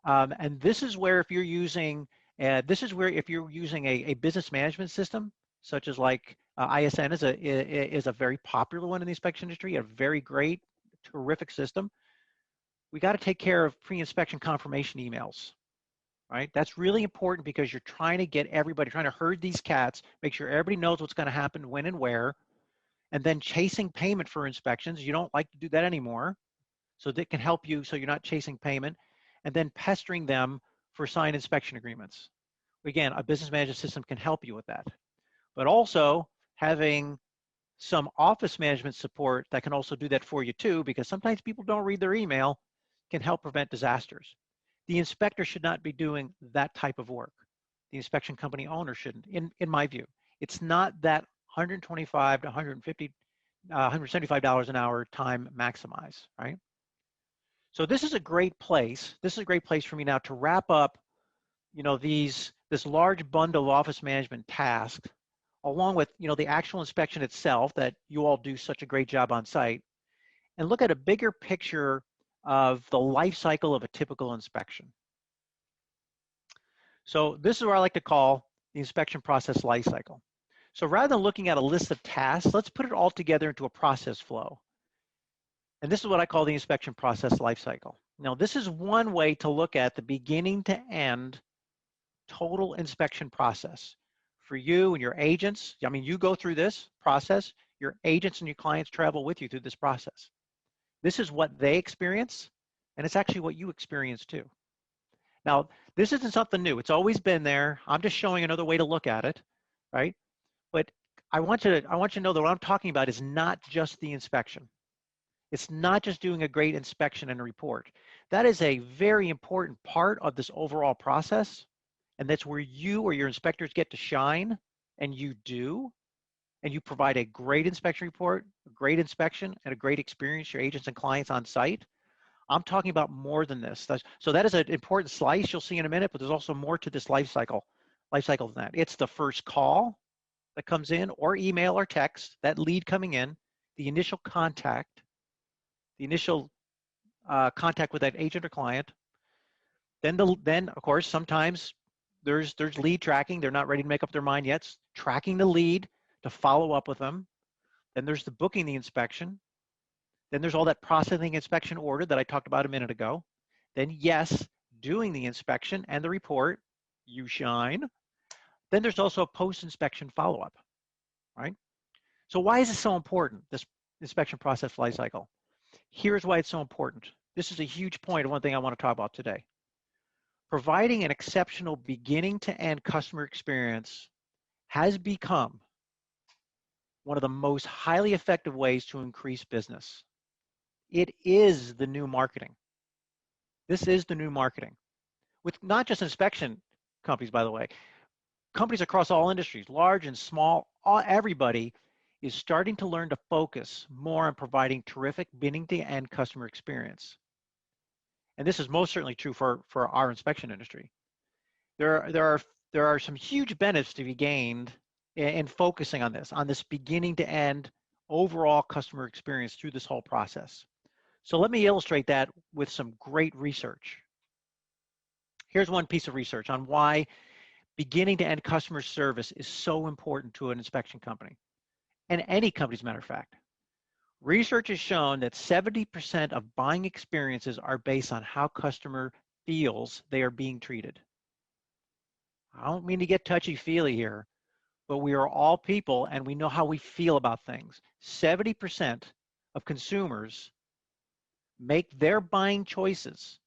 And this is where if you're using, a business management system, such as like ISN is a very popular one in the inspection industry, a very great, terrific system. We got to take care of pre-inspection confirmation emails, right? That's really important because you're trying to get everybody, trying to herd these cats, make sure everybody knows what's going to happen, when and where, and then chasing payment for inspections. You don't like to do that anymore. So that can help you so you're not chasing payment, and then pestering them for signed inspection agreements. Again, a business management system can help you with that. But also having some office management support that can also do that for you too, because sometimes people don't read their email, can help prevent disasters. The inspector should not be doing that type of work. The inspection company owner shouldn't, in my view. It's not that $125 to $150, $175 an hour time maximize, right? So this is a great place. This is a great place for me now to wrap up, this large bundle of office management tasks, along with, the actual inspection itself that you all do such a great job on site, and look at a bigger picture of the life cycle of a typical inspection. So this is what I like to call the inspection process life cycle. So rather than looking at a list of tasks, let's put it all together into a process flow. And this is what I call the inspection process life cycle. Now, this is one way to look at the beginning to end total inspection process. For you and your agents, I mean, you go through this process, your agents and your clients travel with you through this process. This is what they experience, and it's actually what you experience too. Now, this isn't something new. It's always been there. I'm just showing another way to look at it, right? But I want you to know that what I'm talking about is not just the inspection. It's not just doing a great inspection and a report. That is a very important part of this overall process, and that's where you or your inspectors get to shine, and you do, and you provide a great inspection report, a great inspection, and a great experience for your agents and clients on site. I'm talking about more than this. So that is an important slice you'll see in a minute, but there's also more to this life cycle than that. It's the first call that comes in, or email or text, that lead coming in, the initial contact, contact with that agent or client. Then of course, sometimes there's lead tracking. They're not ready to make up their mind yet. It's tracking the lead to follow up with them. Then there's the booking the inspection. Then there's all that processing inspection order that I talked about a minute ago. Then yes, doing the inspection and the report, you shine. Then there's also a post-inspection follow-up, right? So why is this so important, this inspection process life cycle? Here's why it's so important. This is a huge point of one thing I want to talk about today. Providing an exceptional beginning to end customer experience has become one of the most highly effective ways to increase business. It is the new marketing. This is the new marketing. With not just inspection companies, by the way, companies across all industries, large and small, everybody is starting to learn to focus more on providing terrific beginning to end customer experience. And this is most certainly true for our inspection industry. There are some huge benefits to be gained in focusing on this beginning to end overall customer experience through this whole process. So let me illustrate that with some great research. Here's one piece of research on why beginning to end customer service is so important to an inspection company, and any company, as a matter of fact. Research has shown that 70% of buying experiences are based on how customer feels they are being treated. I don't mean to get touchy-feely here, but we are all people and we know how we feel about things. 70% of consumers make their buying choices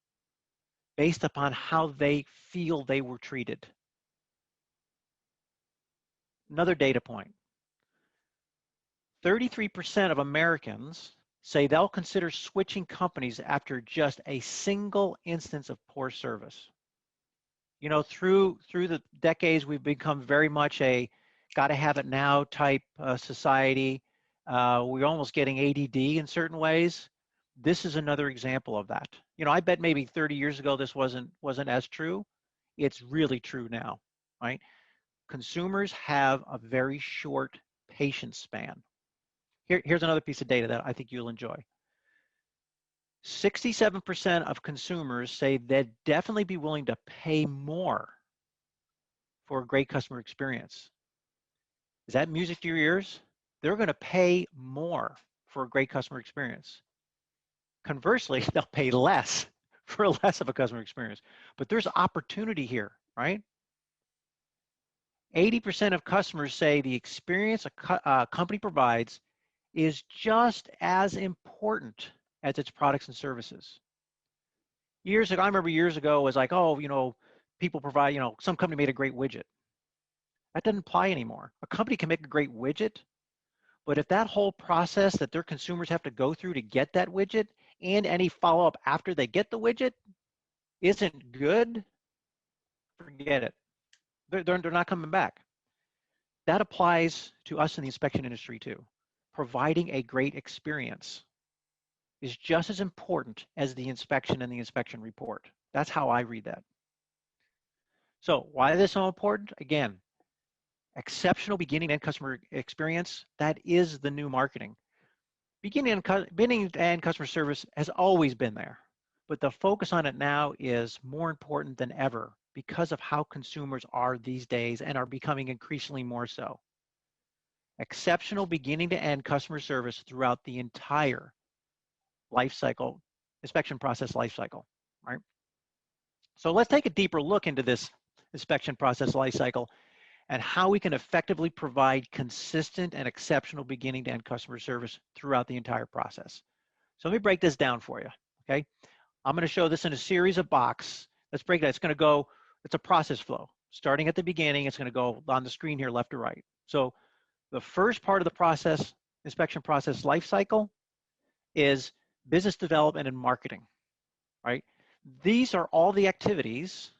based upon how they feel they were treated. Another data point. 33% of Americans say they'll consider switching companies after just a single instance of poor service. You know, through the decades, we've become very much a gotta have it now type society. We're almost getting ADD in certain ways. This is another example of that. You know, I bet maybe 30 years ago this wasn't as true. It's really true now, right? Consumers have a very short patience span. Here's another piece of data that I think you'll enjoy. 67% of consumers say they'd definitely be willing to pay more for a great customer experience. Is that music to your ears? They're going to pay more for a great customer experience. Conversely, they'll pay less for less of a customer experience. But there's opportunity here, right? 80% of customers say the experience a company provides is just as important as its products and services. Years ago, I remember years ago, it was like, oh, you know, people provide, you know, some company made a great widget. That doesn't apply anymore. A company can make a great widget, but if that whole process that their consumers have to go through to get that widget and any follow-up after they get the widget isn't good, forget it. They're not coming back. That applies to us in the inspection industry too. Providing a great experience is just as important as the inspection and the inspection report. That's how I read that. So why is this so important? Again, exceptional beginning and customer experience, that is the new marketing. Beginning and customer service has always been there, but the focus on it now is more important than ever because of how consumers are these days and are becoming increasingly more so. Exceptional beginning to end customer service throughout the entire life cycle, inspection process life cycle, right? So let's take a deeper look into this inspection process life cycle and how we can effectively provide consistent and exceptional beginning to end customer service throughout the entire process. So let me break this down for you, okay? I'm going to show this in a series of boxes. Let's break that. It's going to go, it's a process flow. Starting at the beginning, it's going to go on the screen here, left to right. So the first part of the process, inspection process life cycle, is business development and marketing, right? These are all the activities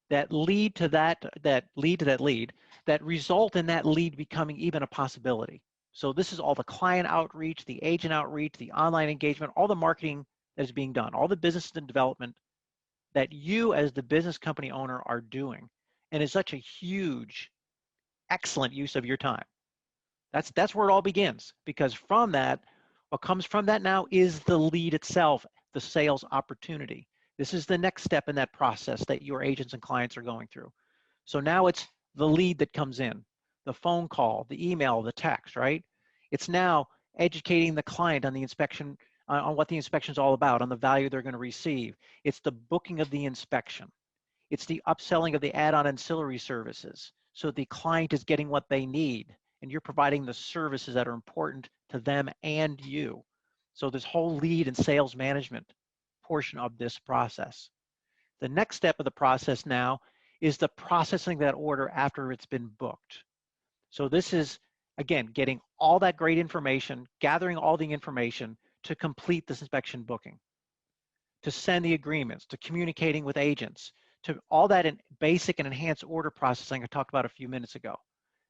that lead to that lead, that result in that lead becoming even a possibility. So this is all the client outreach, the agent outreach, the online engagement, all the marketing that is being done, all the business and development that you as the business company owner are doing. And it's such a huge, excellent use of your time. That's where it all begins, because from that, what comes from that now is the lead itself, the sales opportunity. This is the next step in that process that your agents and clients are going through. So now it's the lead that comes in, the phone call, the email, the text, right? It's now educating the client on the inspection, on what the inspection is all about, on the value they're going to receive. It's the booking of the inspection. It's the upselling of the add-on ancillary services. So the client is getting what they need, and you're providing the services that are important to them and you. So this whole lead and sales management portion of this process. The next step of the process now is the processing that order after it's been booked. So this is, again, getting all that great information, gathering all the information to complete this inspection booking. to send the agreements, to communicating with agents, to all that in basic and enhanced order processing I talked about a few minutes ago.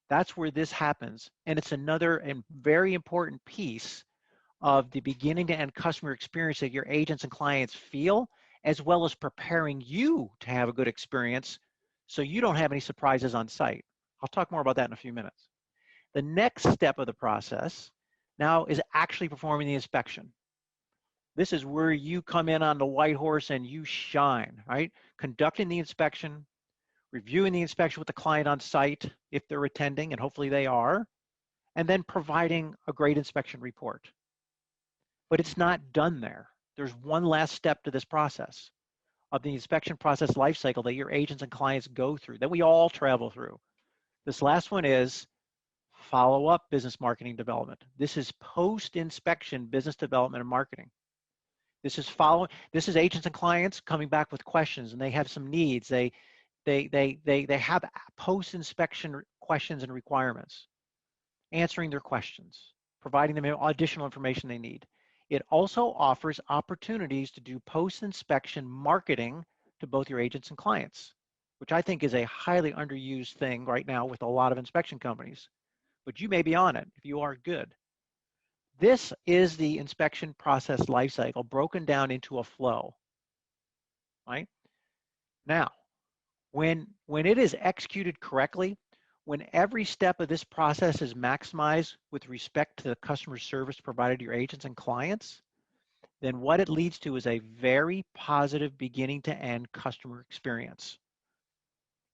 That's where this happens. And it's another and very important piece of the beginning to end customer experience that your agents and clients feel, as well as preparing you to have a good experience so you don't have any surprises on site. I'll talk more about that in a few minutes. The next step of the process now is actually performing the inspection. This is where you come in on the white horse and you shine, right? Conducting the inspection, reviewing the inspection with the client on site if they're attending, and hopefully they are, and then providing a great inspection report. But it's not done there. There's one last step to this process of the inspection process lifecycle that your agents and clients go through, that we all travel through. This last one is follow-up business marketing development. This is post-inspection business development and marketing. This is agents and clients coming back with questions, and they have some needs. They have post-inspection questions and requirements, answering their questions, providing them additional information they need. It also offers opportunities to do post-inspection marketing to both your agents and clients, which I think is a highly underused thing right now with a lot of inspection companies. But you may be on it if you are good. This is the inspection process lifecycle broken down into a flow, right? Now, when it is executed correctly, when every step of this process is maximized with respect to the customer service provided to your agents and clients, then what it leads to is a very positive beginning to end customer experience.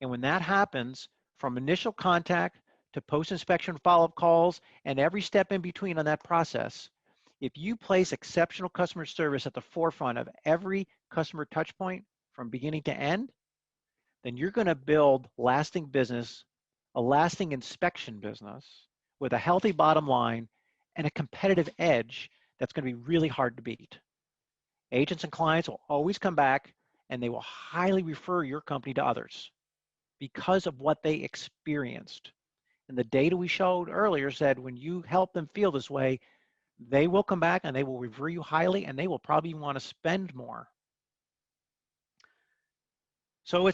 And when that happens, from initial contact to post-inspection follow-up calls and every step in between on that process, if you place exceptional customer service at the forefront of every customer touch point from beginning to end, then you're going to build lasting business, a lasting inspection business with a healthy bottom line and a competitive edge that's going to be really hard to beat. Agents and clients will always come back and they will highly refer your company to others because of what they experienced. And the data we showed earlier said when you help them feel this way, they will come back and they will revere you highly and they will probably want to spend more. So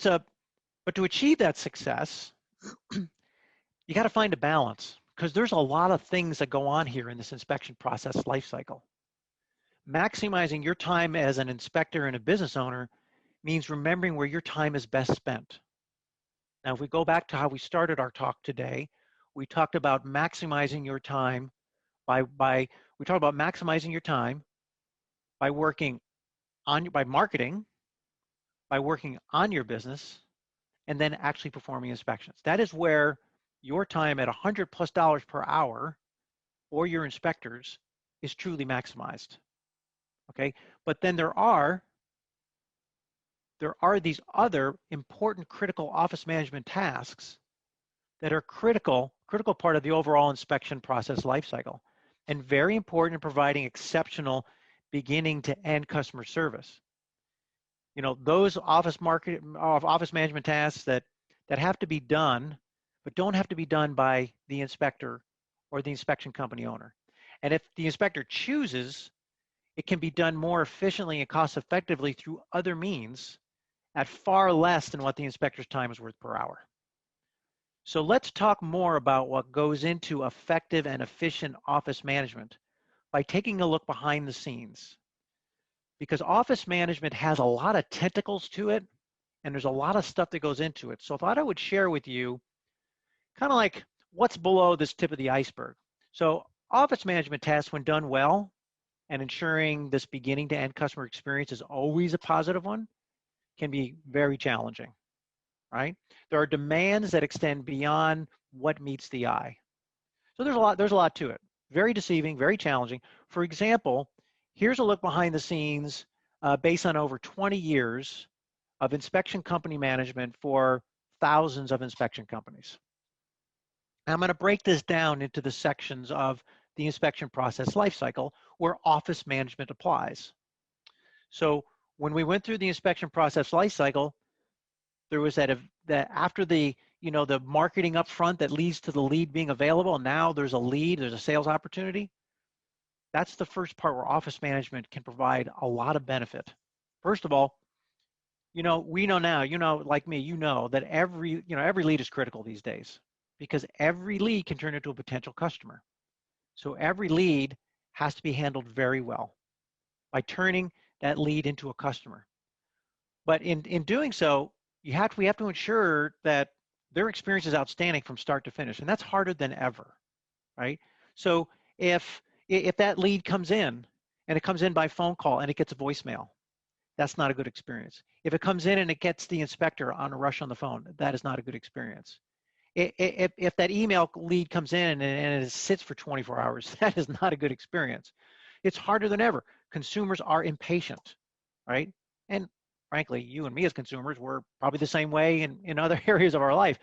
but to achieve that success, you got to find a balance because there's a lot of things that go on here in this inspection process lifecycle. Maximizing your time as an inspector and a business owner means remembering where your time is best spent. Now, if we go back to how we started our talk today, we talked about maximizing your time by working on by marketing, by working on your business, and then actually performing inspections. That is where your time at $100+ per hour or your inspectors is truly maximized. Okay, but then there are these other important critical office management tasks that are critical part of the overall inspection process lifecycle and very important in providing exceptional beginning to end customer service. You know, those office management tasks that have to be done, but don't have to be done by the inspector or the inspection company owner. And if the inspector chooses, it can be done more efficiently and cost effectively through other means at far less than what the inspector's time is worth per hour. So let's talk more about what goes into effective and efficient office management by taking a look behind the scenes. Because office management has a lot of tentacles to it, and there's a lot of stuff that goes into it. So I thought I would share with you kind of like what's below this tip of the iceberg. So office management tasks, when done well, and ensuring this beginning to end customer experience is always a positive one, can be very challenging, right? There are demands that extend beyond what meets the eye. So there's a lot to it. Very deceiving, very challenging. For example, here's a look behind the scenes based on over 20 years of inspection company management for thousands of inspection companies. I'm going to break this down into the sections of the inspection process lifecycle where office management applies. So when we went through the inspection process lifecycle, there was that after the marketing up front that leads to the lead being available, now there's a sales opportunity. That's the first part where office management can provide a lot of benefit, First of all, we know now, like me, that every lead is critical these days because every lead can turn into a potential customer. So every lead has to be handled very well by turning that lead into a customer. But in doing so, we have to ensure that their experience is outstanding from start to finish, and that's harder than ever, right? So if that lead comes in and it comes in by phone call and it gets a voicemail, that's not a good experience. If it comes in and it gets the inspector on a rush on the phone, that is not a good experience. If that email lead comes in and it sits for 24 hours, that is not a good experience. It's harder than ever. Consumers are impatient, right? And frankly, you and me as consumers, we're probably the same way in other areas of our life.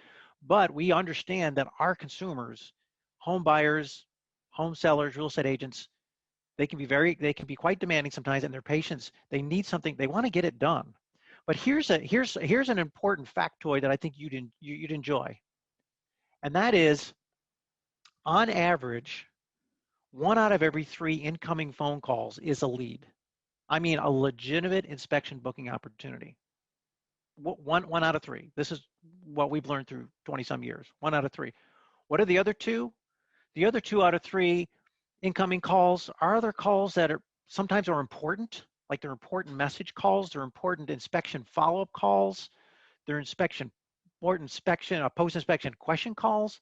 But we understand that our consumers, home buyers, home sellers, real estate agents, they can be quite demanding sometimes, and their patients, they need something, they want to get it done. But here's an important factoid that I think you'd enjoy, and that is, on average, 1 out of every 3 incoming phone calls is a lead. I mean, a legitimate inspection booking opportunity. One out of 3. This is what we've learned through 20 some years. 1 out of 3. What are the other 2? The other 2 out of 3 incoming calls are other calls that sometimes are important, like they're important message calls, they're important inspection follow-up calls, they're post-inspection question calls,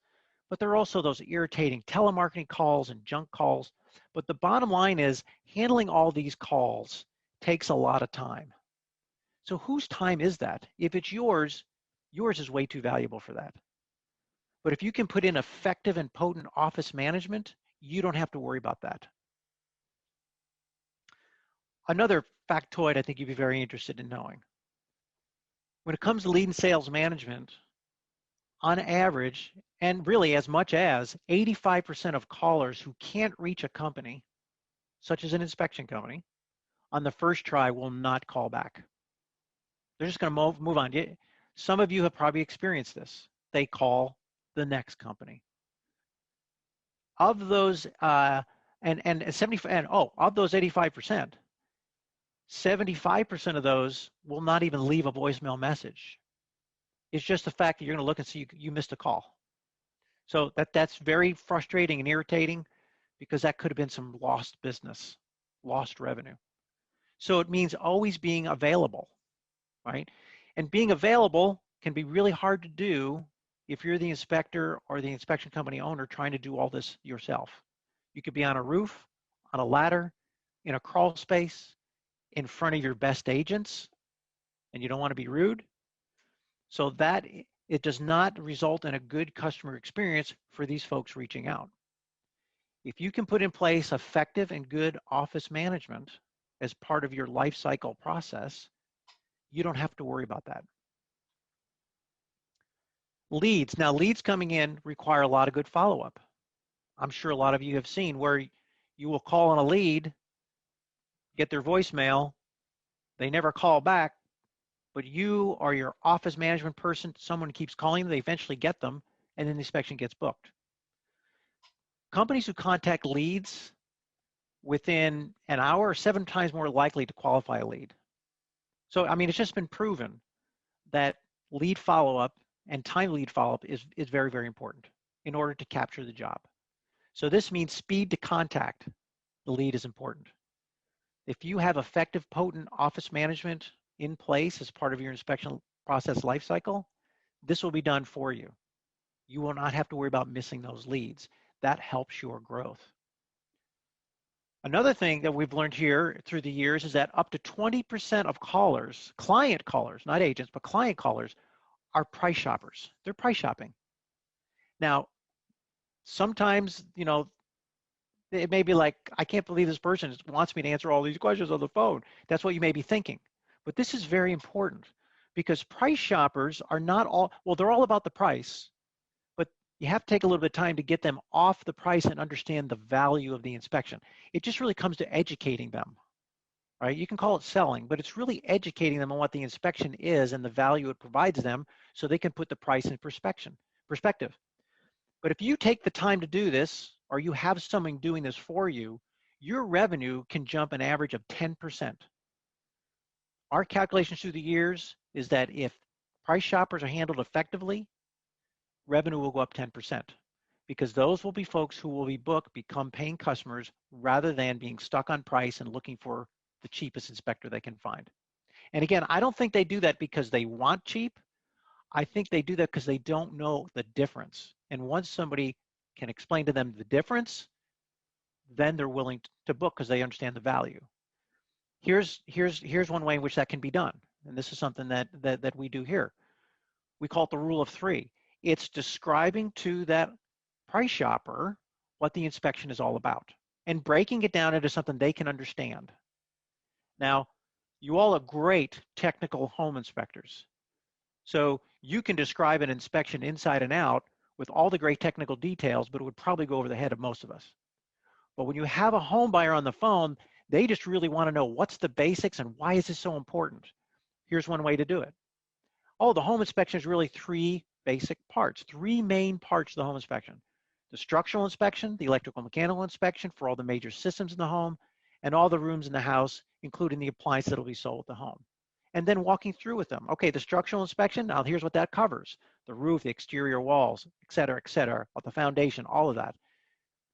but there are also those irritating telemarketing calls and junk calls. But the bottom line is, handling all these calls takes a lot of time. So whose time is that? If it's yours is way too valuable for that. But if you can put in effective and potent office management, you don't have to worry about that. Another factoid I think you'd be very interested in knowing. When it comes to lead and sales management, on average, and really as much as 85% of callers who can't reach a company, such as an inspection company, on the first try will not call back. They're just going to move on. Some of you have probably experienced this. They call the next company. Of those, of those 85%, 75% of those will not even leave a voicemail message. It's just the fact that you're going to look and see you missed a call. So that's very frustrating and irritating, because that could have been some lost business, lost revenue. So it means always being available, right? And being available can be really hard to do if you're the inspector or the inspection company owner trying to do all this yourself. You could be on a roof, on a ladder, in a crawl space, in front of your best agents, and you don't want to be rude. So that it does not result in a good customer experience for these folks reaching out. If you can put in place effective and good office management as part of your life cycle process, you don't have to worry about that. Leads. Now, leads coming in require a lot of good follow-up. I'm sure a lot of you have seen where you will call on a lead, get their voicemail, they never call back, but you or your office management person, someone keeps calling them, they eventually get them, and then the inspection gets booked. Companies who contact leads within an hour are 7 times more likely to qualify a lead. So, I mean, it's just been proven that lead follow-up and time lead follow-up is very, very important in order to capture the job. So this means speed to contact the lead is important. If you have effective, potent office management in place as part of your inspection process lifecycle, this will be done for you. You will not have to worry about missing those leads. That helps your growth. Another thing that we've learned here through the years is that up to 20% of callers, client callers, not agents, but client callers, are price shoppers. They're price shopping. Now, sometimes, it may be like, I can't believe this person wants me to answer all these questions on the phone. That's what you may be thinking. But this is very important, because price shoppers are not all, well, they're all about the price, but you have to take a little bit of time to get them off the price and understand the value of the inspection. It just really comes to educating them, right? You can call it selling, but it's really educating them on what the inspection is and the value it provides them, so they can put the price in perspective. But if you take the time to do this, or you have someone doing this for you, your revenue can jump an average of 10%. Our calculations through the years is that if price shoppers are handled effectively, revenue will go up 10%, because those will be folks who will be booked, become paying customers, rather than being stuck on price and looking for the cheapest inspector they can find. And again, I don't think they do that because they want cheap. I think they do that because they don't know the difference. And once somebody can explain to them the difference, then they're willing to book because they understand the value. Here's one way in which that can be done. And this is something that we do here. We call it the rule of three. It's describing to that price shopper what the inspection is all about and breaking it down into something they can understand. Now, you all are great technical home inspectors. So you can describe an inspection inside and out with all the great technical details, but it would probably go over the head of most of us. But when you have a home buyer on the phone, they just really want to know what's the basics and why is this so important. Here's one way to do it. Oh, the home inspection is really three basic parts, three main parts of the home inspection. The structural inspection, the electrical mechanical inspection for all the major systems in the home, and all the rooms in the house, including the appliance that will be sold at the home. And then walking through with them. Okay, the structural inspection, now here's what that covers. The roof, the exterior walls, et cetera, the foundation, all of that.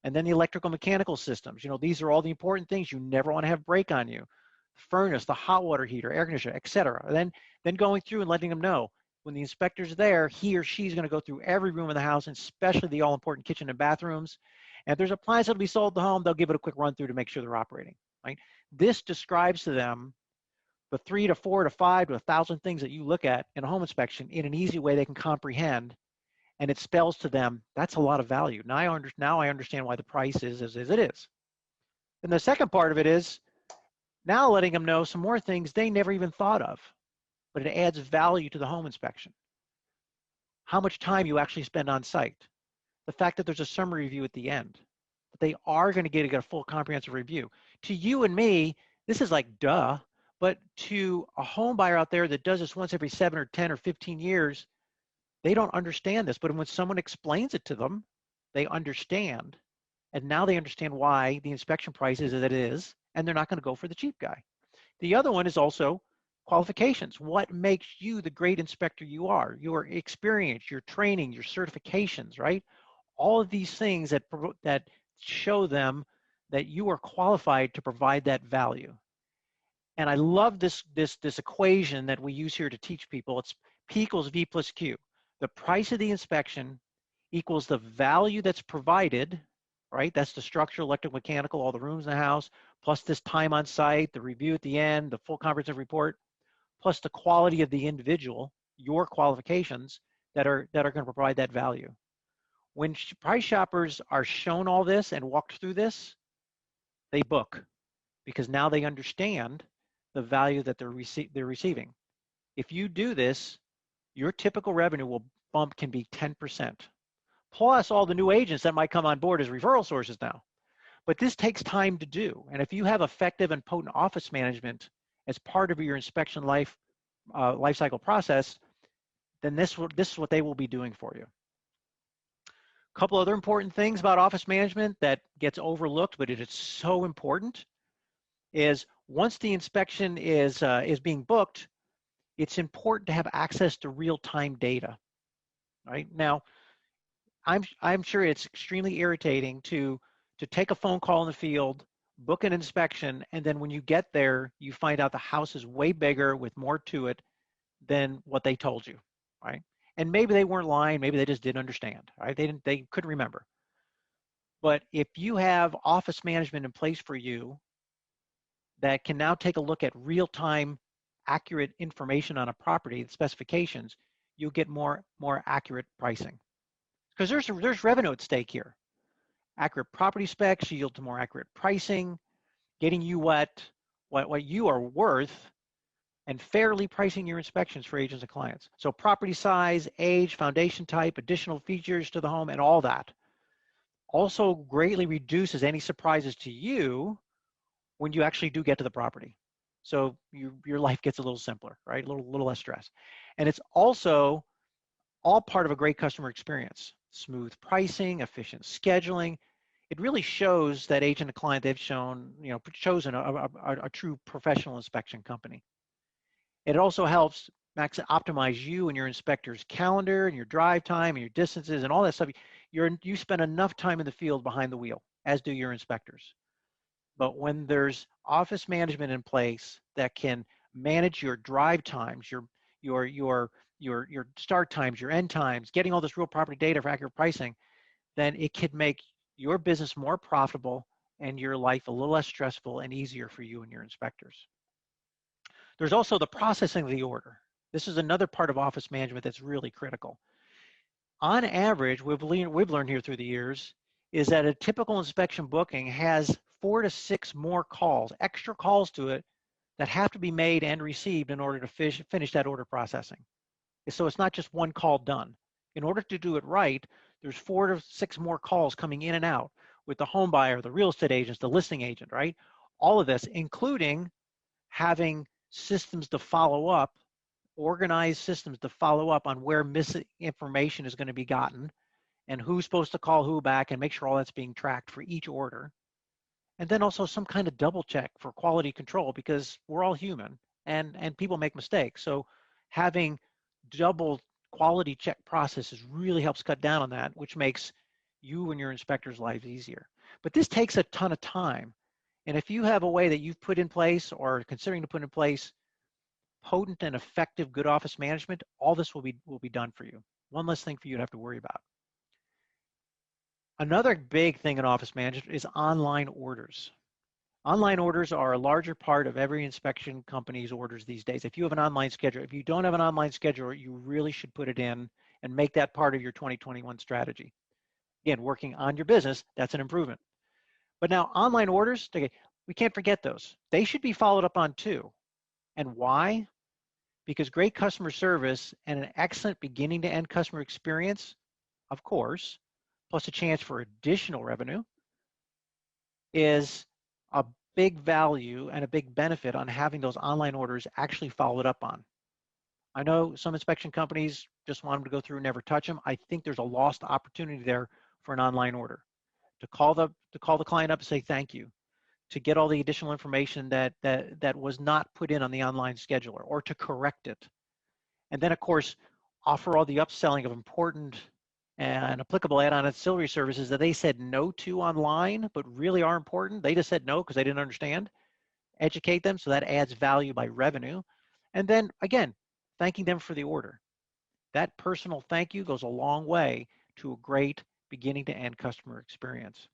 And then the electrical mechanical systems. You know, these are all the important things you never want to have break on you. The furnace, the hot water heater, air conditioner, et cetera. And then going through and letting them know when the inspector's there, he or she's going to go through every room in the house, and especially the all-important kitchen and bathrooms. And if there's a appliance that'll be sold at the home, they'll give it a quick run through to make sure they're operating. Right? This describes to them the 3 to 4 to 5 to 1,000 things that you look at in a home inspection in an easy way they can comprehend, and it spells to them, that's a lot of value. Now I understand why the price is as it is. And the second part of it is now letting them know some more things they never even thought of, but it adds value to the home inspection. How much time you actually spend on site. The fact that there's a summary review at the end, that they are going to get a full comprehensive review. To you and me, this is like duh, but to a home buyer out there that does this once every 7 or 10 or 15 years, they don't understand this. But when someone explains it to them, they understand. And now they understand why the inspection price is as it is, and they're not going to go for the cheap guy. The other one is also qualifications. What makes you the great inspector you are? Your experience, your training, your certifications, right? All of these things that show them that you are qualified to provide that value. And I love this equation that we use here to teach people. It's P equals V plus Q. The price of the inspection equals the value that's provided, right? That's the structural, electrical, mechanical, all the rooms in the house, plus this time on site, the review at the end, the full comprehensive report, plus the quality of the individual, your qualifications that are going to provide that value. When price shoppers are shown all this and walked through this, they book because now they understand the value that they're receiving. If you do this, your typical revenue can be 10%, plus all the new agents that might come on board as referral sources now. But this takes time to do. And if you have effective and potent office management as part of your inspection life cycle process, then this is what they will be doing for you. A couple other important things about office management that gets overlooked, but it is so important, is once the inspection is being booked, it's important to have access to real-time data. Right now, I'm sure it's extremely irritating to take a phone call in the field, book an inspection, and then when you get there, you find out the house is way bigger with more to it than what they told you, right? And maybe they weren't lying, maybe they just didn't understand, right? They couldn't remember. But if you have office management in place for you that can now take a look at real-time accurate information on a property, the specifications, you'll get more accurate pricing. Because there's revenue at stake here. Accurate property specs yield to more accurate pricing, getting you what you are worth, and fairly pricing your inspections for agents and clients. So property size, age, foundation type, additional features to the home, and all that. Also greatly reduces any surprises to you when you actually do get to the property. So your life gets a little simpler, right? A little less stress. And it's also all part of a great customer experience. Smooth pricing, efficient scheduling. It really shows that agent and client they've chosen a true professional inspection company. It also helps optimize you and your inspector's calendar and your drive time and your distances and all that stuff. You spend enough time in the field behind the wheel, as do your inspectors. But when there's office management in place that can manage your drive times, your your your start times, your end times, getting all this real property data for accurate pricing, then it could make your business more profitable and your life a little less stressful and easier for you and your inspectors. There's also the processing of the order. This is another part of office management that's really critical. On average, we've learned here through the years, is that a typical inspection booking has 4 to 6 more calls, extra calls to it, that have to be made and received in order to finish that order processing. So it's not just one call done. In order to do it right, there's 4 to 6 more calls coming in and out with the home buyer, the real estate agents, the listing agent, right? All of this, including having systems to follow up, organized systems to follow up on where misinformation is going to be gotten and who's supposed to call who back and make sure all that's being tracked for each order. And then also some kind of double check for quality control, because we're all human and people make mistakes. So having double quality check processes really helps cut down on that, which makes you and your inspectors' lives easier. But this takes a ton of time. And if you have a way that you've put in place or considering to put in place potent and effective good office management, all this will be done for you. One less thing for you to have to worry about. Another big thing in office management is online orders. Online orders are a larger part of every inspection company's orders these days. If you have an online schedule, if you don't have an online schedule, you really should put it in and make that part of your 2021 strategy. Again, working on your business, that's an improvement. But now online orders, okay, we can't forget those. They should be followed up on too. And why? Because great customer service and an excellent beginning to end customer experience, of course, plus a chance for additional revenue, is a big value and a big benefit on having those online orders actually followed up on. I know some inspection companies just want them to go through and never touch them. I think there's a lost opportunity there for an online order. To call the client up and say thank you, to get all the additional information that was not put in on the online scheduler, or to correct it. And then, of course, offer all the upselling of important and applicable add-on ancillary services that they said no to online, but really are important. They just said no because they didn't understand. Educate them so that adds value by revenue. And then, again, thanking them for the order. That personal thank you goes a long way to a great beginning to end customer experience.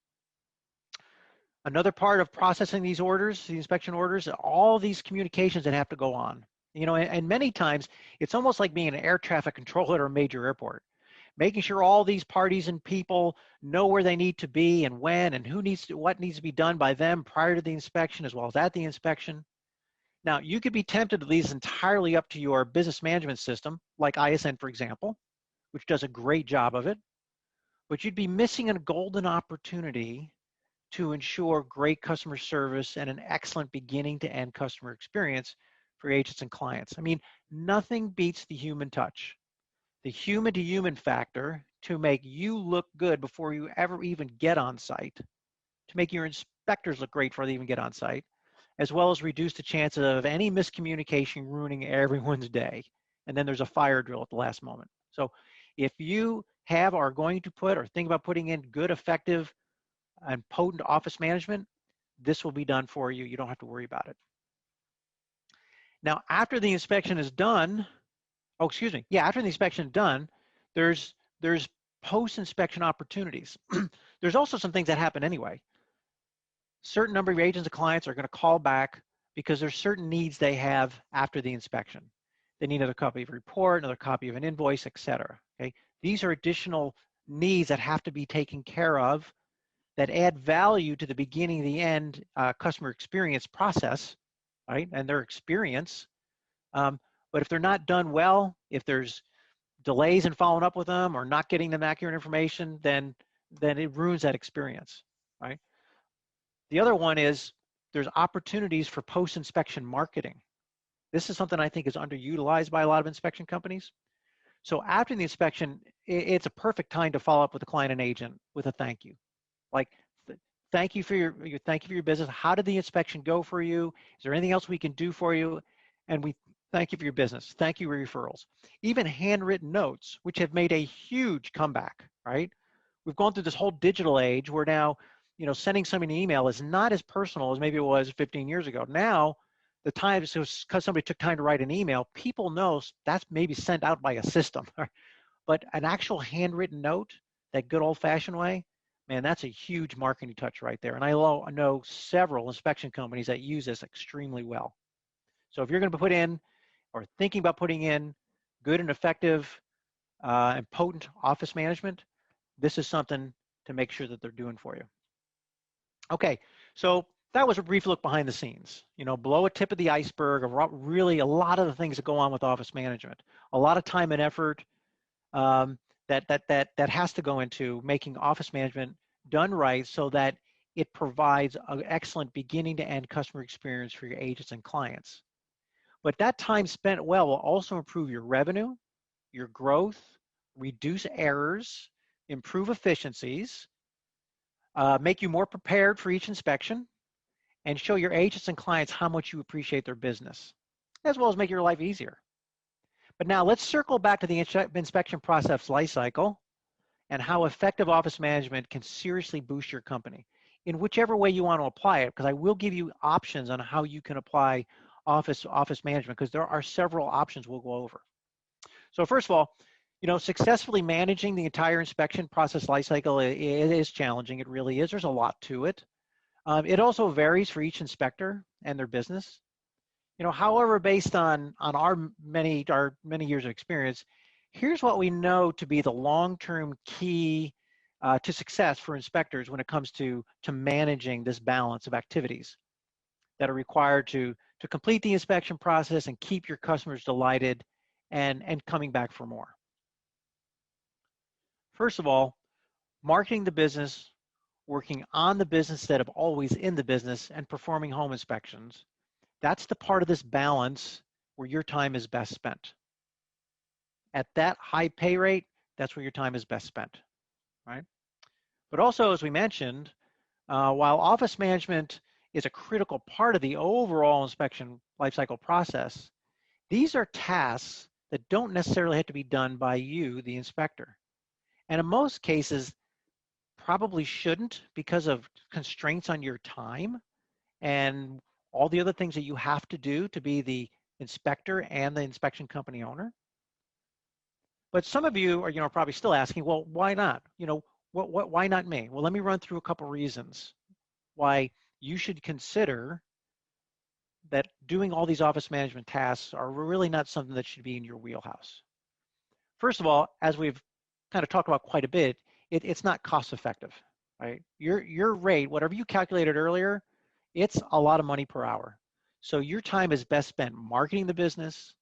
Another part of processing these orders, the inspection orders, all these communications that have to go on. You know, and many times it's almost like being an air traffic controller at a major airport, making sure all these parties and people know where they need to be and when and what needs to be done by them prior to the inspection as well as at the inspection. Now, you could be tempted to leave this entirely up to your business management system, like ISN, for example, which does a great job of it, but you'd be missing a golden opportunity to ensure great customer service and an excellent beginning to end customer experience for agents and clients. I mean, nothing beats the human touch, the human to human factor to make you look good before you ever even get on site, to make your inspectors look great before they even get on site, as well as reduce the chance of any miscommunication ruining everyone's day. And then there's a fire drill at the last moment. So if you have or are going to put or think about putting in good, effective, and potent office management, this will be done for you. You don't have to worry about it. Now, after the inspection is done, after the inspection is done, there's post-inspection opportunities. There's also some things that happen anyway. Certain number of agents and clients are going to call back because there's certain needs they have after the inspection. They need another copy of a report, another copy of an invoice, etc. Okay, these are additional needs that have to be taken care of that add value to the beginning and the end customer experience process, right? And their experience. But if they're not done well, if there's delays in following up with them or not getting them accurate information, then it ruins that experience, right? The other one is there's opportunities for post-inspection marketing. This is something I think is underutilized by a lot of inspection companies. So after the inspection, it's a perfect time to follow up with the client and agent with a thank you. Like, thank you for your business. How did the inspection go for you? Is there anything else we can do for you? And Thank you for your business. Thank you for your referrals. Even handwritten notes, which have made a huge comeback, right? We've gone through this whole digital age where now, sending somebody an email is not as personal as maybe it was 15 years ago. Now, the time, so because somebody took time to write an email, people know that's maybe sent out by a system. But an actual handwritten note, that good old-fashioned way, man, that's a huge marketing touch right there. And I know several inspection companies that use this extremely well. So if you're going to put in or thinking about putting in good and effective and potent office management, this is something to make sure that they're doing for you. Okay, so that was a brief look behind the scenes, below a tip of the iceberg of really a lot of the things that go on with office management, a lot of time and effort that has to go into making office management done right so that it provides an excellent beginning to end customer experience for your agents and clients. But that time spent well will also improve your revenue, your growth, reduce errors, improve efficiencies, make you more prepared for each inspection, and show your agents and clients how much you appreciate their business, as well as make your life easier. But now let's circle back to the inspection process lifecycle and how effective office management can seriously boost your company in whichever way you want to apply it, because I will give you options on how you can apply office management, because there are several options we'll go over. So first of all, successfully managing the entire inspection process lifecycle, it is challenging. It really is. There's a lot to it. It also varies for each inspector and their business. However, based on our many years of experience, here's what we know to be the long-term key to success for inspectors when it comes to managing this balance of activities that are required to complete the inspection process and keep your customers delighted and coming back for more. First of all, marketing the business, working on the business instead of always in the business, and performing home inspections. That's the part of this balance where your time is best spent. At that high pay rate, that's where your time is best spent, right? But also, as we mentioned, while office management is a critical part of the overall inspection lifecycle process, these are tasks that don't necessarily have to be done by you, the inspector. And in most cases, probably shouldn't because of constraints on your time and all the other things that you have to do to be the inspector and the inspection company owner. But some of you are, probably still asking, well, why not? Why not me? Well, let me run through a couple reasons why you should consider that doing all these office management tasks are really not something that should be in your wheelhouse. First of all, as we've kind of talked about quite a bit, it's not cost effective, right? Your rate, whatever you calculated earlier, it's a lot of money per hour. So your time is best spent marketing the business,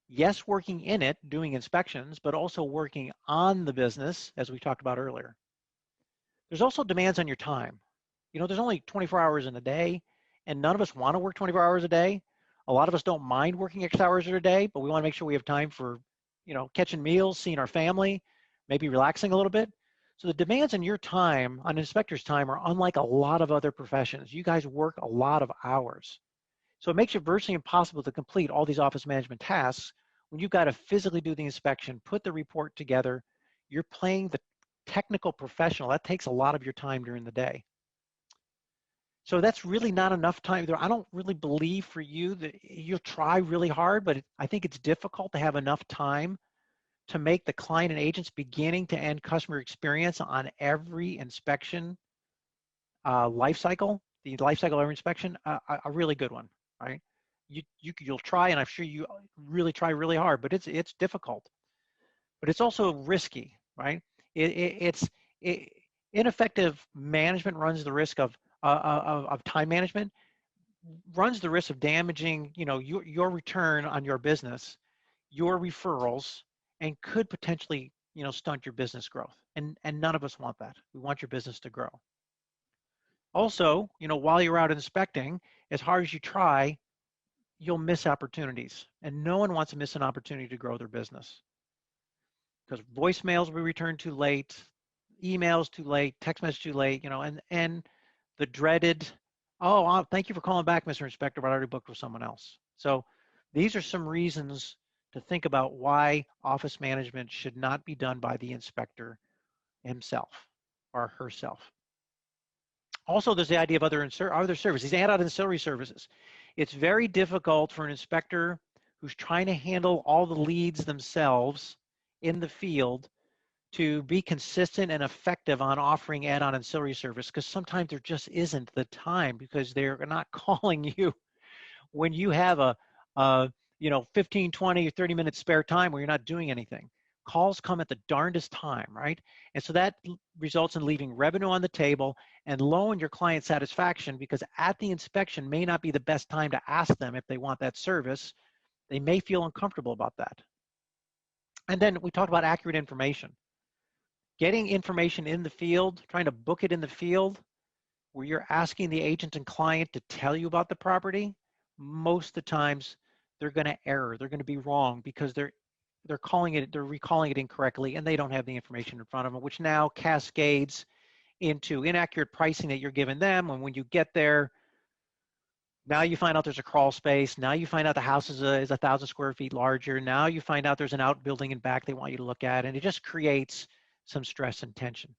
yes, working in it, doing inspections, but also working on the business, as we talked about earlier. There's also demands on your time. There's only 24 hours in a day, and none of us want to work 24 hours a day. A lot of us don't mind working extra hours a day, but we want to make sure we have time for, catching meals, seeing our family, maybe relaxing a little bit. So the demands on your time, on an inspector's time, are unlike a lot of other professions. You guys work a lot of hours. So it makes it virtually impossible to complete all these office management tasks when you've got to physically do the inspection, put the report together. You're playing the technical professional. That takes a lot of your time during the day. So that's really not enough time. I don't really believe for you that you'll try really hard, but I think it's difficult to have enough time to make the client and agent's beginning to end customer experience on every inspection life cycle, the life cycle of every inspection, a really good one, right? You'll try, and I'm sure you really try really hard, but it's difficult. But it's also risky, right? Ineffective management runs the risk of time management, runs the risk of damaging, your return on your business, your referrals, and could potentially, stunt your business growth. And none of us want that. We want your business to grow. Also, while you're out inspecting, as hard as you try, you'll miss opportunities. And no one wants to miss an opportunity to grow their business. Because voicemails will be returned too late, emails too late, text message too late, and the dreaded, oh, thank you for calling back, Mr. Inspector, but I already booked with someone else. So These are some reasons to think about why office management should not be done by the inspector himself or herself. Also, there's the idea of other services, add-on ancillary services. It's very difficult for an inspector who's trying to handle all the leads themselves in the field to be consistent and effective on offering add-on ancillary service, because sometimes there just isn't the time, because they're not calling you when you have a 15, 20, or 30-minute spare time where you're not doing anything. Calls come at the darndest time, right? And so that results in leaving revenue on the table and lowering your client satisfaction, because at the inspection may not be the best time to ask them if they want that service. They may feel uncomfortable about that. And then we talked about accurate information. Getting information in the field, trying to book it in the field, where you're asking the agent and client to tell you about the property, most of the times they're going to err. They're going to be wrong, because they're recalling it incorrectly, and they don't have the information in front of them, which now cascades into inaccurate pricing that you're giving them. And when you get there, now you find out there's a crawl space. Now you find out the house is 1,000 square feet larger. Now you find out there's an outbuilding in back they want you to look at, and it just creates some stress and tension.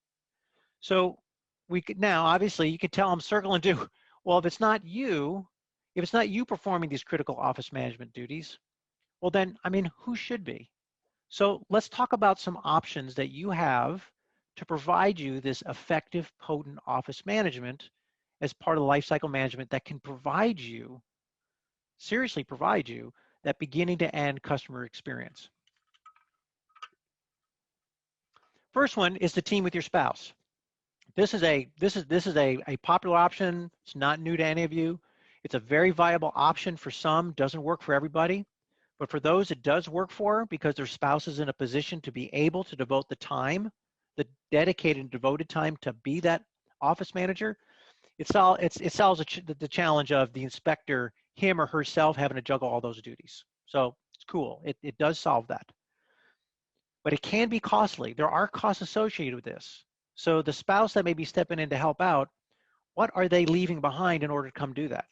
So we could now, obviously, you could tell I'm circling to, well, if it's not you performing these critical office management duties, well then, who should be? So let's talk about some options that you have to provide you this effective, potent office management as part of the lifecycle management that can provide you, seriously provide you, that beginning to end customer experience. First one is to team with your spouse. This is a popular option. It's not new to any of you. It's a very viable option for some, doesn't work for everybody. But for those it does work for, because their spouse is in a position to be able to devote the time, the dedicated and devoted time to be that office manager, it solves the challenge of the inspector, him or herself, having to juggle all those duties. So it's cool. It does solve that. But it can be costly. There are costs associated with this. So the spouse that may be stepping in to help out, what are they leaving behind in order to come do that?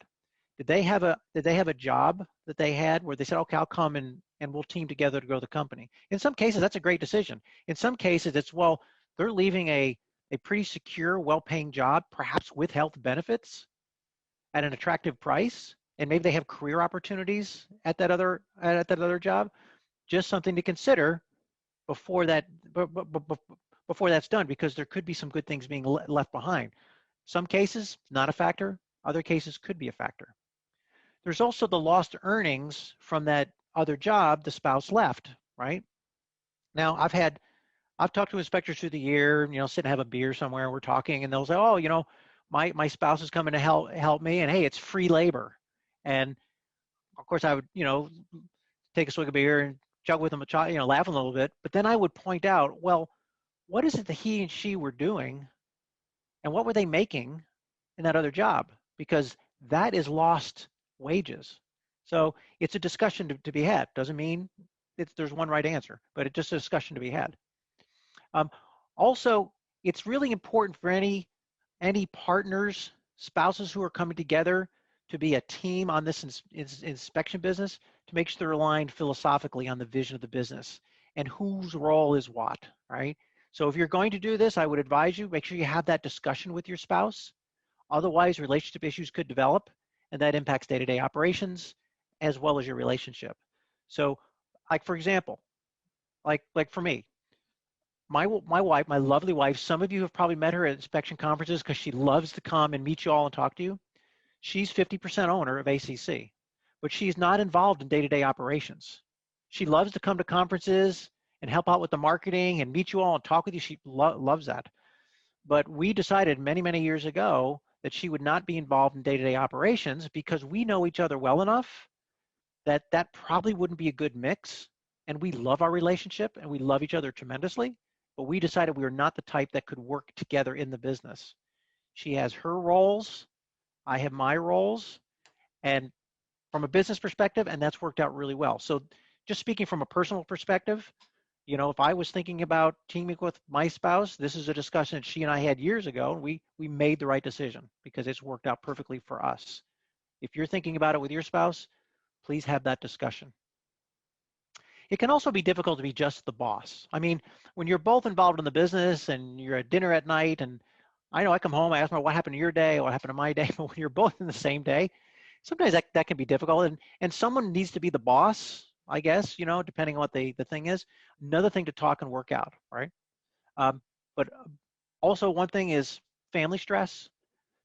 Did they have a job that they had where they said, okay, I'll come and we'll team together to grow the company? In some cases, that's a great decision. In some cases, it's, well, they're leaving a pretty secure, well-paying job, perhaps with health benefits at an attractive price, and maybe they have career opportunities at that other job. Just something to consider before that's done, because there could be some good things being left behind. Some cases, not a factor. Other cases could be a factor. There's also the lost earnings from that other job the spouse left, right? Now, I've talked to inspectors through the year, sit and have a beer somewhere, and we're talking, and they'll say, oh, my spouse is coming to help me, and hey, it's free labor. And of course I would, take a swig of beer and juggle with them, laugh a little bit. But then I would point out, well, what is it that he and she were doing, and what were they making in that other job? Because that is lost wages. So it's a discussion to be had. Doesn't mean there's one right answer, but it's just a discussion to be had. Also, it's really important for any partners, spouses who are coming together to be a team on this inspection business, to make sure they're aligned philosophically on the vision of the business and whose role is what, right? So if you're going to do this, I would advise you, make sure you have that discussion with your spouse. Otherwise, relationship issues could develop, and that impacts day-to-day operations as well as your relationship. So, like for example, like for me, my wife, my lovely wife, some of you have probably met her at inspection conferences because she loves to come and meet you all and talk to you. She's 50% owner of ACC, but she's not involved in day-to-day operations. She loves to come to conferences and help out with the marketing and meet you all and talk with you. She loves that. But we decided many, many years ago that she would not be involved in day-to-day operations, because we know each other well enough that that probably wouldn't be a good mix. And we love our relationship and we love each other tremendously, but we decided we were not the type that could work together in the business. She has her roles, I have my roles, and from a business perspective, and that's worked out really well. So just speaking from a personal perspective, if I was thinking about teaming with my spouse, this is a discussion that she and I had years ago, and we made the right decision because it's worked out perfectly for us. If you're thinking about it with your spouse, Please have that discussion. It can also be difficult to be just the boss. I mean, when you're both involved in the business and you're at dinner at night, and I know I come home, I ask my, what happened to your day, what happened to my day, but when you're both in the same day, sometimes that can be difficult. And someone needs to be the boss, I guess, you know, depending on what the thing is. Another thing to talk and work out, right? But also one thing is family stress.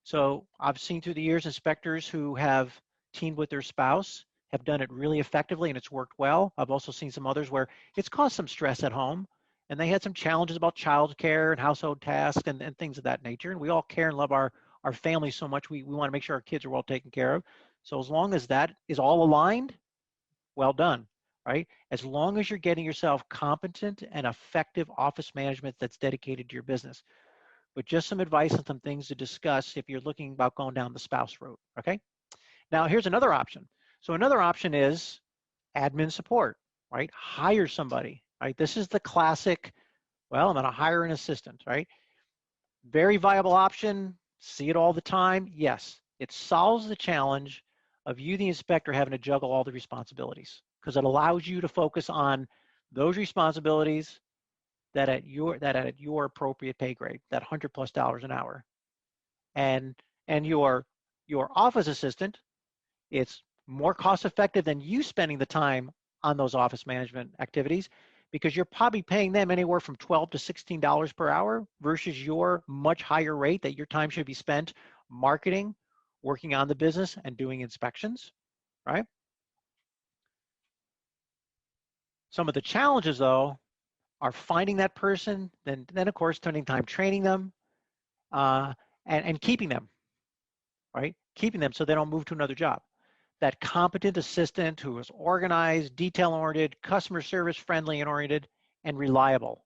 So I've seen through the years inspectors who have teamed with their spouse have done it really effectively and it's worked well. I've also seen some others where it's caused some stress at home and they had some challenges about childcare and household tasks and things of that nature. And we all care and love our families so much. We want to make sure our kids are well taken care of. So as long as that is all aligned, well done, right? As long as you're getting yourself competent and effective office management that's dedicated to your business. But just some advice and some things to discuss if you're looking about going down the spouse route, okay? Now, here's another option. So another option is admin support, right? Hire somebody, right? This is the classic, well, I'm gonna hire an assistant, right? Very viable option, see it all the time. Yes, it solves the challenge of you, the inspector, having to juggle all the responsibilities because it allows you to focus on those responsibilities that at your appropriate pay grade, that $100+ an hour. And your office assistant, it's more cost effective than you spending the time on those office management activities because you're probably paying them anywhere from $12 to $16 per hour versus your much higher rate that your time should be spent marketing, working on the business, and doing inspections, right? Some of the challenges, though, are finding that person, then of course, spending time training them, and keeping them, right? Keeping them so they don't move to another job. That competent assistant who is organized, detail-oriented, customer service friendly and oriented, and reliable.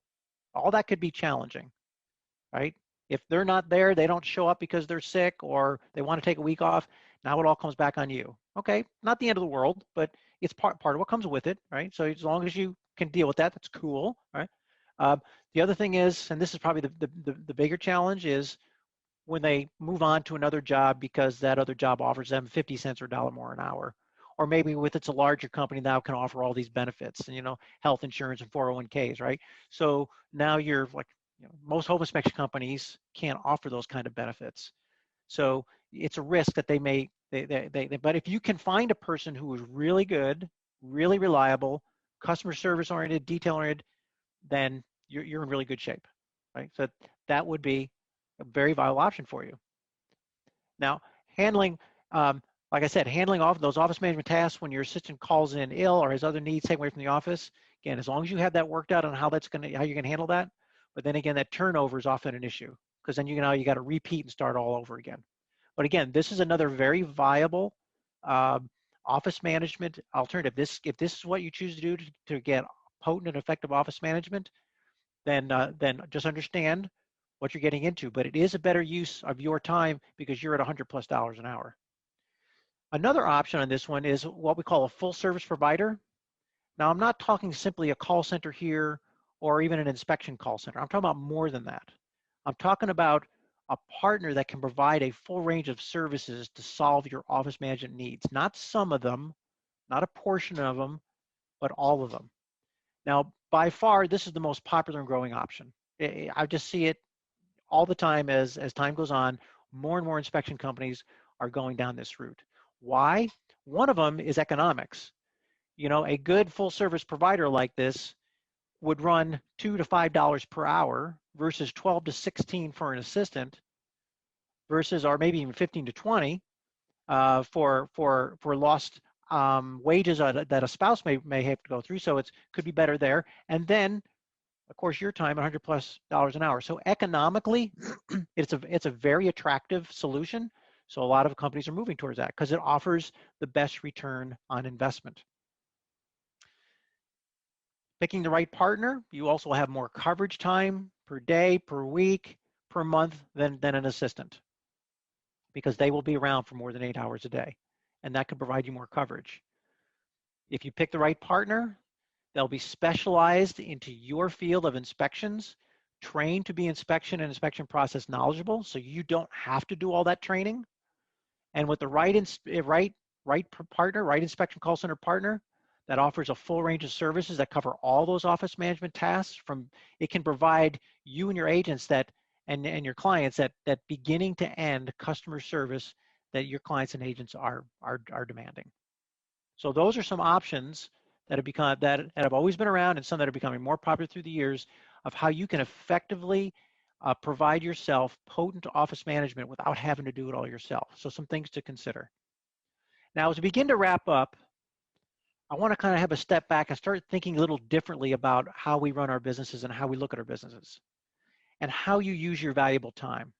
All that could be challenging, right? If they're not there, they don't show up because they're sick or they want to take a week off, now it all comes back on you. Okay, not the end of the world, but it's part of what comes with it, right? So as long as you can deal with that, that's cool, right? The other thing is, and this is probably the bigger challenge, is when they move on to another job because that other job offers them 50 cents or a dollar more an hour. Or maybe with it's a larger company now can offer all these benefits and, you know, health insurance and 401ks, right? So now you're like, you know, most home inspection companies can't offer those kind of benefits. So it's a risk that they may, but if you can find a person who is really good, really reliable, customer service oriented, detail oriented, then you're in really good shape, right? So that would be a very viable option for you. Now, handling, like I said, handling off those office management tasks when your assistant calls in ill or has other needs taken away from the office. Again, as long as you have that worked out on how you're gonna handle that. But then again, that turnover is often an issue because then you got to repeat and start all over again. But again, this is another very viable office management alternative. If this is what you choose to do to get potent and effective office management, then just understand what you're getting into. But it is a better use of your time because you're at $100+ an hour. Another option on this one is what we call a full service provider. Now, I'm not talking simply a call center here or even an inspection call center. I'm talking about more than that. I'm talking about a partner that can provide a full range of services to solve your office management needs. Not some of them, not a portion of them, but all of them. Now, by far, this is the most popular and growing option. I just see it all the time as time goes on. More and more inspection companies are going down this route. Why? One of them is economics. You know, a good full service provider like this would run $2 to $5 per hour versus 12 to 16 for an assistant versus, or maybe even 15 to 20 for lost wages that a spouse may have to go through. So it could be better there. And then, of course, your time, $100+ an hour. So economically, it's a very attractive solution. So a lot of companies are moving towards that because it offers the best return on investment. Picking the right partner, you also have more coverage time per day, per week, per month than an assistant because they will be around for more than 8 hours a day. And that can provide you more coverage. If you pick the right partner, they'll be specialized into your field of inspections, trained to be inspection and inspection process knowledgeable, so you don't have to do all that training. And with the right right partner, right inspection call center partner that offers a full range of services that cover all those office management tasks. From it can provide you and your agents that and your clients that beginning to end customer service that your clients and agents are demanding. So those are some options that have always been around, and some that are becoming more popular through the years, of how you can effectively provide yourself potent office management without having to do it all yourself. So some things to consider. Now, as we begin to wrap up, I want to kind of have a step back and start thinking a little differently about how we run our businesses and how we look at our businesses and how you use your valuable time,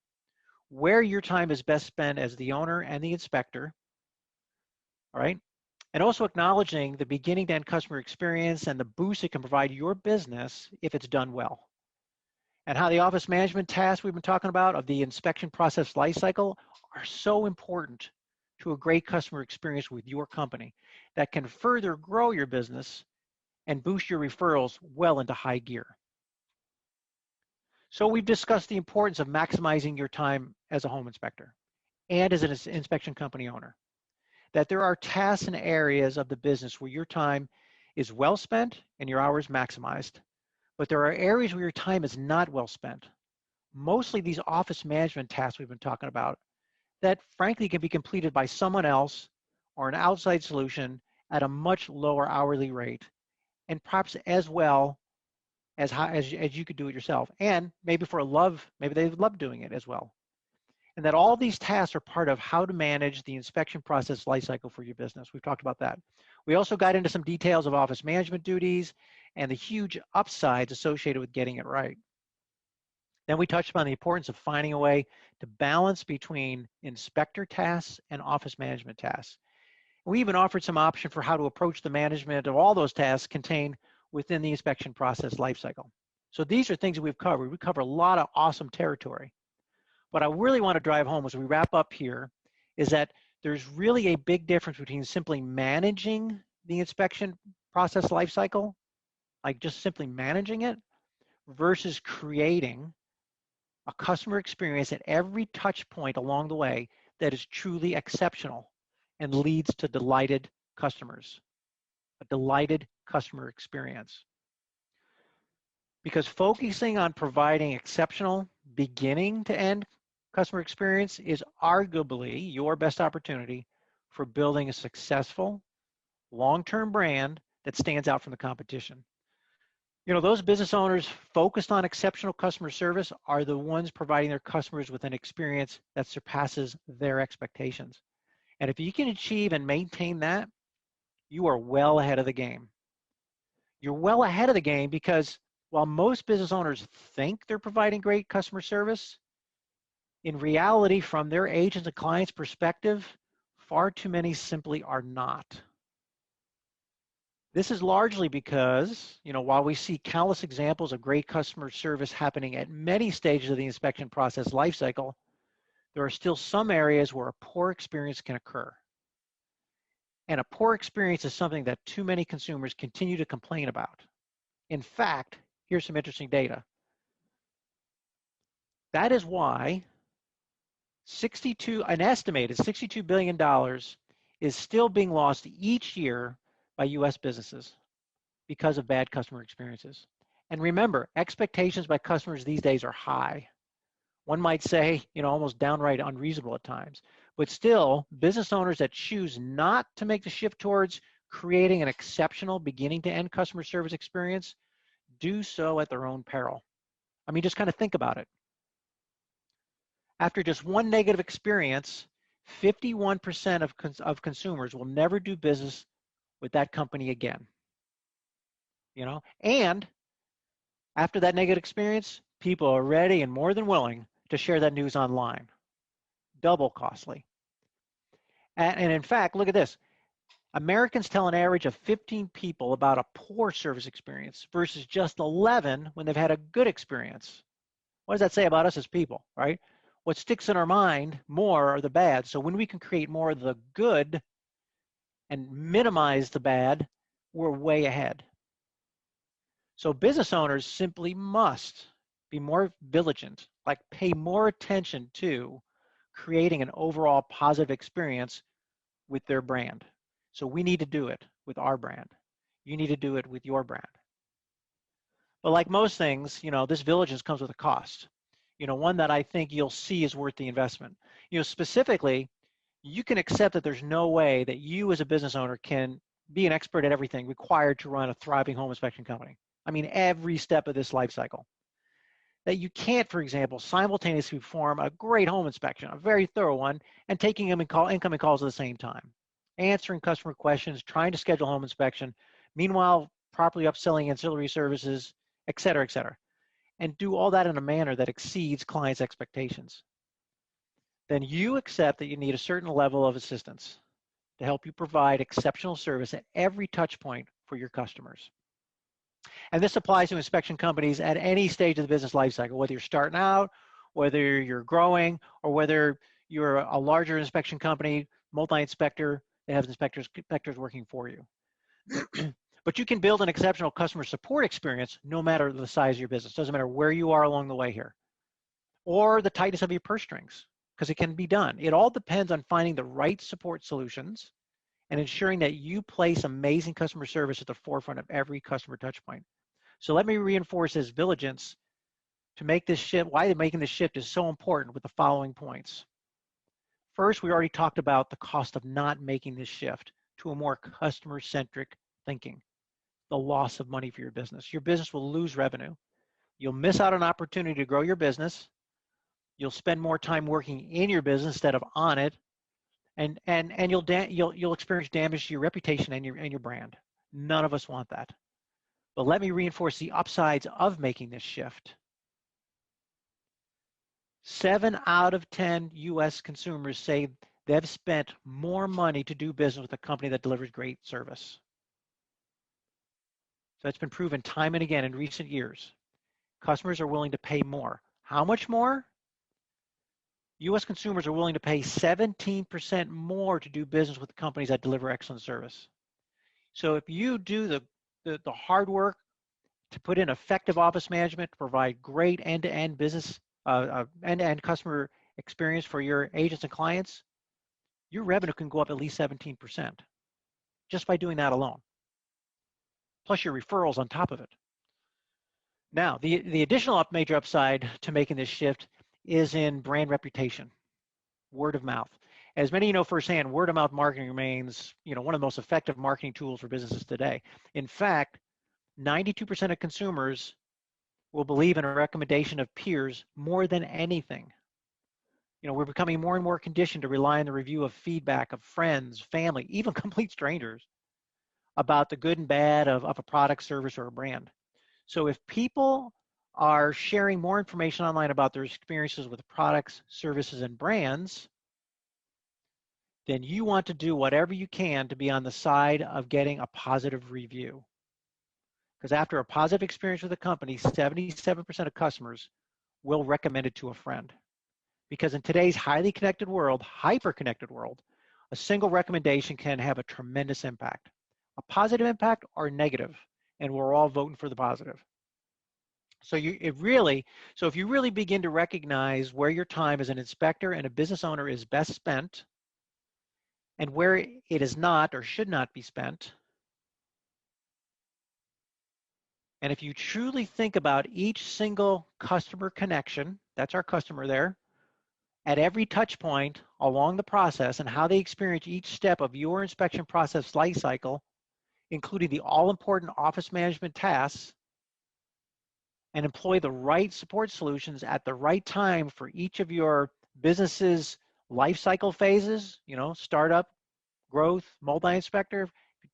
where your time is best spent as the owner and the inspector, all right? And also acknowledging the beginning to end customer experience and the boost it can provide your business if it's done well. And how the office management tasks we've been talking about of the inspection process lifecycle are so important to a great customer experience with your company that can further grow your business and boost your referrals well into high gear. So we've discussed the importance of maximizing your time as a home inspector and as an inspection company owner, that there are tasks and areas of the business where your time is well spent and your hours maximized, but there are areas where your time is not well spent. Mostly these office management tasks we've been talking about that frankly can be completed by someone else or an outside solution at a much lower hourly rate, and perhaps as well as you could do it yourself. And maybe maybe they love doing it as well. And that all these tasks are part of how to manage the inspection process lifecycle for your business. We've talked about that. We also got into some details of office management duties and the huge upsides associated with getting it right. Then we touched upon the importance of finding a way to balance between inspector tasks and office management tasks. We even offered some option for how to approach the management of all those tasks contained within the inspection process lifecycle. So these are things that we've covered. We cover a lot of awesome territory. What I really want to drive home as we wrap up here is that there's really a big difference between simply managing the inspection process lifecycle, like just simply managing it, versus creating a customer experience at every touch point along the way that is truly exceptional and leads to delighted customers, a delighted customer experience. Because focusing on providing exceptional beginning to end customer experience is arguably your best opportunity for building a successful long-term brand that stands out from the competition. You know, those business owners focused on exceptional customer service are the ones providing their customers with an experience that surpasses their expectations. And if you can achieve and maintain that, you are well ahead of the game. You're well ahead of the game because while most business owners think they're providing great customer service, in reality, from their agents and clients' perspective, far too many simply are not. This is largely because, you know, while we see countless examples of great customer service happening at many stages of the inspection process lifecycle, there are still some areas where a poor experience can occur. And a poor experience is something that too many consumers continue to complain about. In fact, here's some interesting data. That is why an estimated $62 billion is still being lost each year by US businesses because of bad customer experiences. And remember, expectations by customers these days are high. One might say, you know, almost downright unreasonable at times. But still, business owners that choose not to make the shift towards creating an exceptional beginning to end customer service experience do so at their own peril. I mean, just kind of think about it. After just one negative experience, 51% of consumers will never do business with that company again. You know, and after that negative experience, people are ready and more than willing to share that news online. Double costly. And in fact, look at this. Americans tell an average of 15 people about a poor service experience versus just 11 when they've had a good experience. What does that say about us as people, right? What sticks in our mind more are the bad. So when we can create more of the good and minimize the bad, we're way ahead. So business owners simply must be more vigilant, like pay more attention to creating an overall positive experience with their brand. So we need to do it with our brand. You need to do it with your brand. But like most things, this diligence comes with a cost. One that I think you'll see is worth the investment. Specifically, you can accept that there's no way that you as a business owner can be an expert at everything required to run a thriving home inspection company. I mean, every step of this life cycle. That you can't, for example, simultaneously perform a great home inspection, a very thorough one, and taking incoming calls at the same time, answering customer questions, trying to schedule home inspection, meanwhile, properly upselling ancillary services, et cetera, and do all that in a manner that exceeds clients' expectations. Then you accept that you need a certain level of assistance to help you provide exceptional service at every touch point for your customers. And this applies to inspection companies at any stage of the business life cycle, whether you're starting out, whether you're growing, or whether you're a larger inspection company, multi-inspector that has inspectors working for you. But you can build an exceptional customer support experience no matter the size of your business. Doesn't matter where you are along the way here, or the tightness of your purse strings, because it can be done. It all depends on finding the right support solutions and ensuring that you place amazing customer service at the forefront of every customer touch point. So let me reinforce this diligence to make this shift, why making this shift is so important with the following points. First, we already talked about the cost of not making this shift to a more customer-centric thinking, the loss of money for your business. Your business will lose revenue. You'll miss out on an opportunity to grow your business. You'll spend more time working in your business instead of on it, and you'll experience damage to your reputation and your brand. None of us want that. But let me reinforce the upsides of making this shift. 7 out of 10 US consumers say they've spent more money to do business with a company that delivers great service. So it's been proven time and again in recent years. Customers are willing to pay more. How much more? US consumers are willing to pay 17% more to do business with companies that deliver excellent service. So if you do the hard work to put in effective office management, to provide great end-to-end business, end-to-end customer experience for your agents and clients, your revenue can go up at least 17% just by doing that alone. Plus your referrals on top of it. Now, the additional major upside to making this shift is in brand reputation, word of mouth. As many of you know firsthand, word of mouth marketing remains, one of the most effective marketing tools for businesses today. In fact, 92% of consumers will believe in a recommendation of peers more than anything. We're becoming more and more conditioned to rely on the review of feedback of friends, family, even complete strangers about the good and bad of a product, service, or a brand. So if people are sharing more information online about their experiences with products, services, and brands, then you want to do whatever you can to be on the side of getting a positive review. Because after a positive experience with a company, 77% of customers will recommend it to a friend. Because in today's highly connected world, hyper-connected world, a single recommendation can have a tremendous impact. A positive impact or negative, and we're all voting for the positive. So if you really begin to recognize where your time as an inspector and a business owner is best spent, and where it is not or should not be spent, and if you truly think about each single customer connection, that's our customer there, at every touch point along the process and how they experience each step of your inspection process life cycle, including the all-important office management tasks, and employ the right support solutions at the right time for each of your business's life cycle phases, startup, growth, multi-inspector,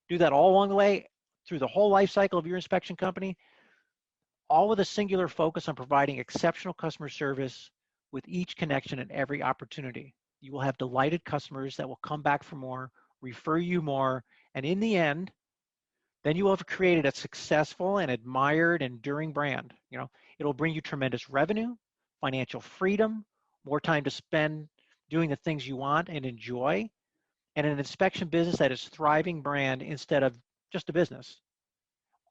do that all along the way through the whole life cycle of your inspection company, all with a singular focus on providing exceptional customer service with each connection and every opportunity. You will have delighted customers that will come back for more, refer you more, and in the end, then you will have created a successful and admired, enduring brand. It'll bring you tremendous revenue, financial freedom, more time to spend doing the things you want and enjoy, and an inspection business that is thriving brand instead of just a business.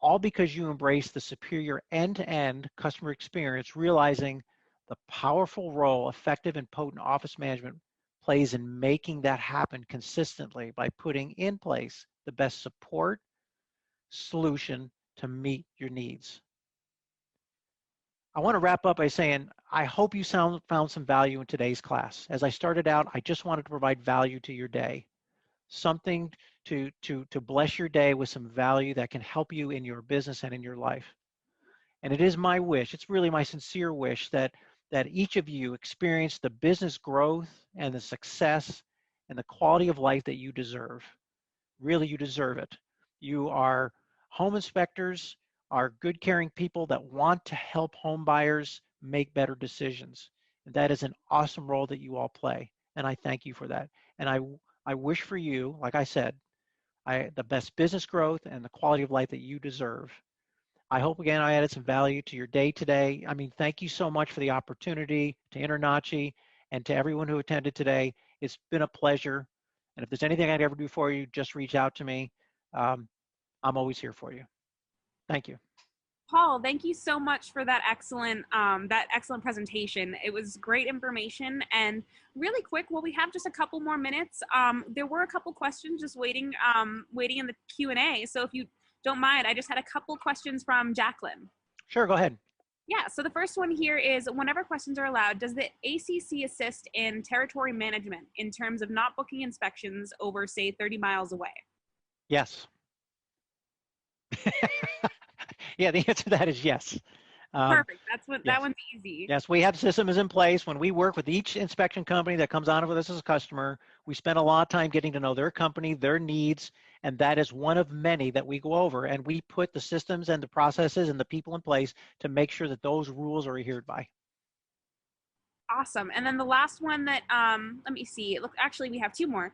All because you embrace the superior end-to-end customer experience, realizing the powerful role effective and potent office management plays in making that happen consistently by putting in place the best support solution to meet your needs. I want to wrap up by saying, I hope you found some value in today's class. As I started out, I just wanted to provide value to your day, something to bless your day with some value that can help you in your business and in your life. And it is my wish, it's really my sincere wish that each of you experience the business growth and the success and the quality of life that you deserve. Really, you deserve it. You are home inspectors, are good, caring people that want to help home buyers make better decisions. And that is an awesome role that you all play. And I thank you for that. And I wish for you, like I said, the best business growth and the quality of life that you deserve. I hope, again, I added some value to your day today. I mean, thank you so much for the opportunity, to InterNACHI and to everyone who attended today. It's been a pleasure. And if there's anything I could ever do for you, just reach out to me. I'm always here for you. Thank you. Paul, thank you so much for that excellent presentation. It was great information. And really quick, well, we have just a couple more minutes. There were a couple questions just waiting in the Q&A. So if you don't mind, I just had a couple questions from Jacqueline. Sure, go ahead. Yeah, so the first one here is, whenever questions are allowed, does the ACC assist in territory management in terms of not booking inspections over, say, 30 miles away? Yes. Yeah, the answer to that is yes. Perfect. Yes. That one's easy. Yes, we have systems in place. When we work with each inspection company that comes on with us as a customer, we spend a lot of time getting to know their company, their needs, and that is one of many that we go over. And we put the systems and the processes and the people in place to make sure that those rules are adhered by. Awesome. And then the last one that, let me see. Look, actually, we have two more.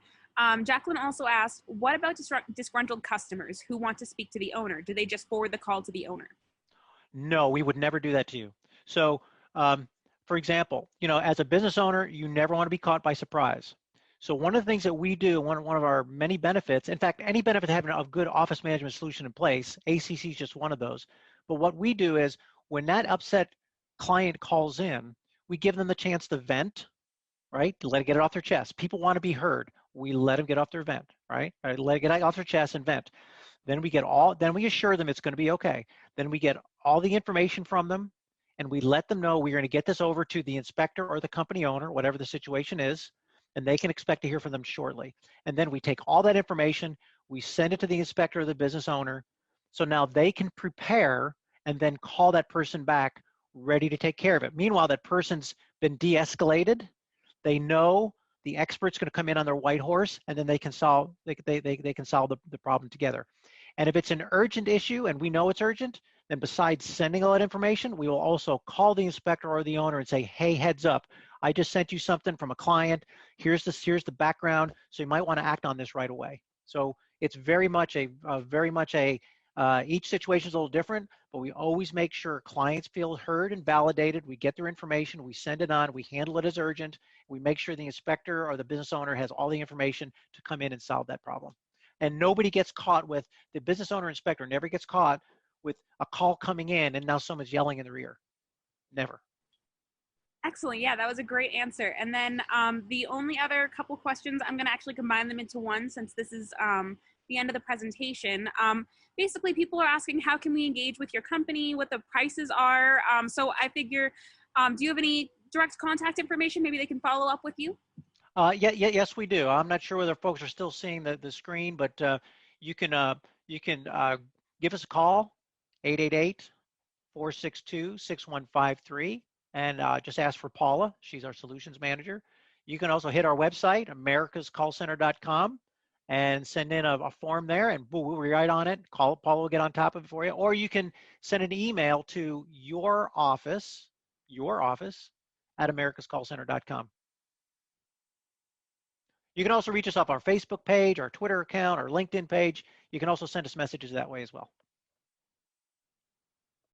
Jacqueline also asked, what about disgruntled customers who want to speak to the owner? Do they just forward the call to the owner? No, we would never do that to you. So, for example, as a business owner, you never want to be caught by surprise. So one of the things that we do, one of our many benefits, in fact, any benefit having a good office management solution in place, ACC is just one of those. But what we do is when that upset client calls in, we give them the chance to vent, right? To let it get it off their chest. People want to be heard. We let them get off their vent, right? Let it get off their chest and vent. Then we assure them it's going to be okay. Then we get all the information from them and we let them know we're going to get this over to the inspector or the company owner, whatever the situation is, and they can expect to hear from them shortly. And then we take all that information, we send it to the inspector or the business owner, so now they can prepare and then call that person back ready to take care of it. Meanwhile, that person's been de-escalated. They know the expert's going to come in on their white horse, and then they can solve they can solve the problem together. And if it's an urgent issue and we know it's urgent, then besides sending all that information, we will also call the inspector or the owner and say, hey, heads up, I just sent you something from a client. Here's the background, so you might want to act on this right away. So it's very much each situation is a little different, but we always make sure clients feel heard and validated. We get their information, we send it on, we handle it as urgent. We make sure the inspector or the business owner has all the information to come in and solve that problem. And nobody gets caught with, the business owner inspector never gets caught with a call coming in and now someone's yelling in their ear. Never. Excellent. Yeah, that was a great answer. And then the only other couple questions, I'm going to actually combine them into one since this is the end of the presentation. Basically, people are asking, how can we engage with your company, what the prices are. So I figure, do you have any direct contact information? Maybe they can follow up with you? Yes, we do. I'm not sure whether folks are still seeing the screen, but you can give us a call, 888-462-6153, and just ask for Paula. She's our solutions manager. You can also hit our website, americascallcenter.com, and send in a form there, and we'll be right on it. Paula will get on top of it for you. Or you can send an email to your office at americascallcenter.com. You can also reach us up on our Facebook page, our Twitter account, our LinkedIn page. You can also send us messages that way as well.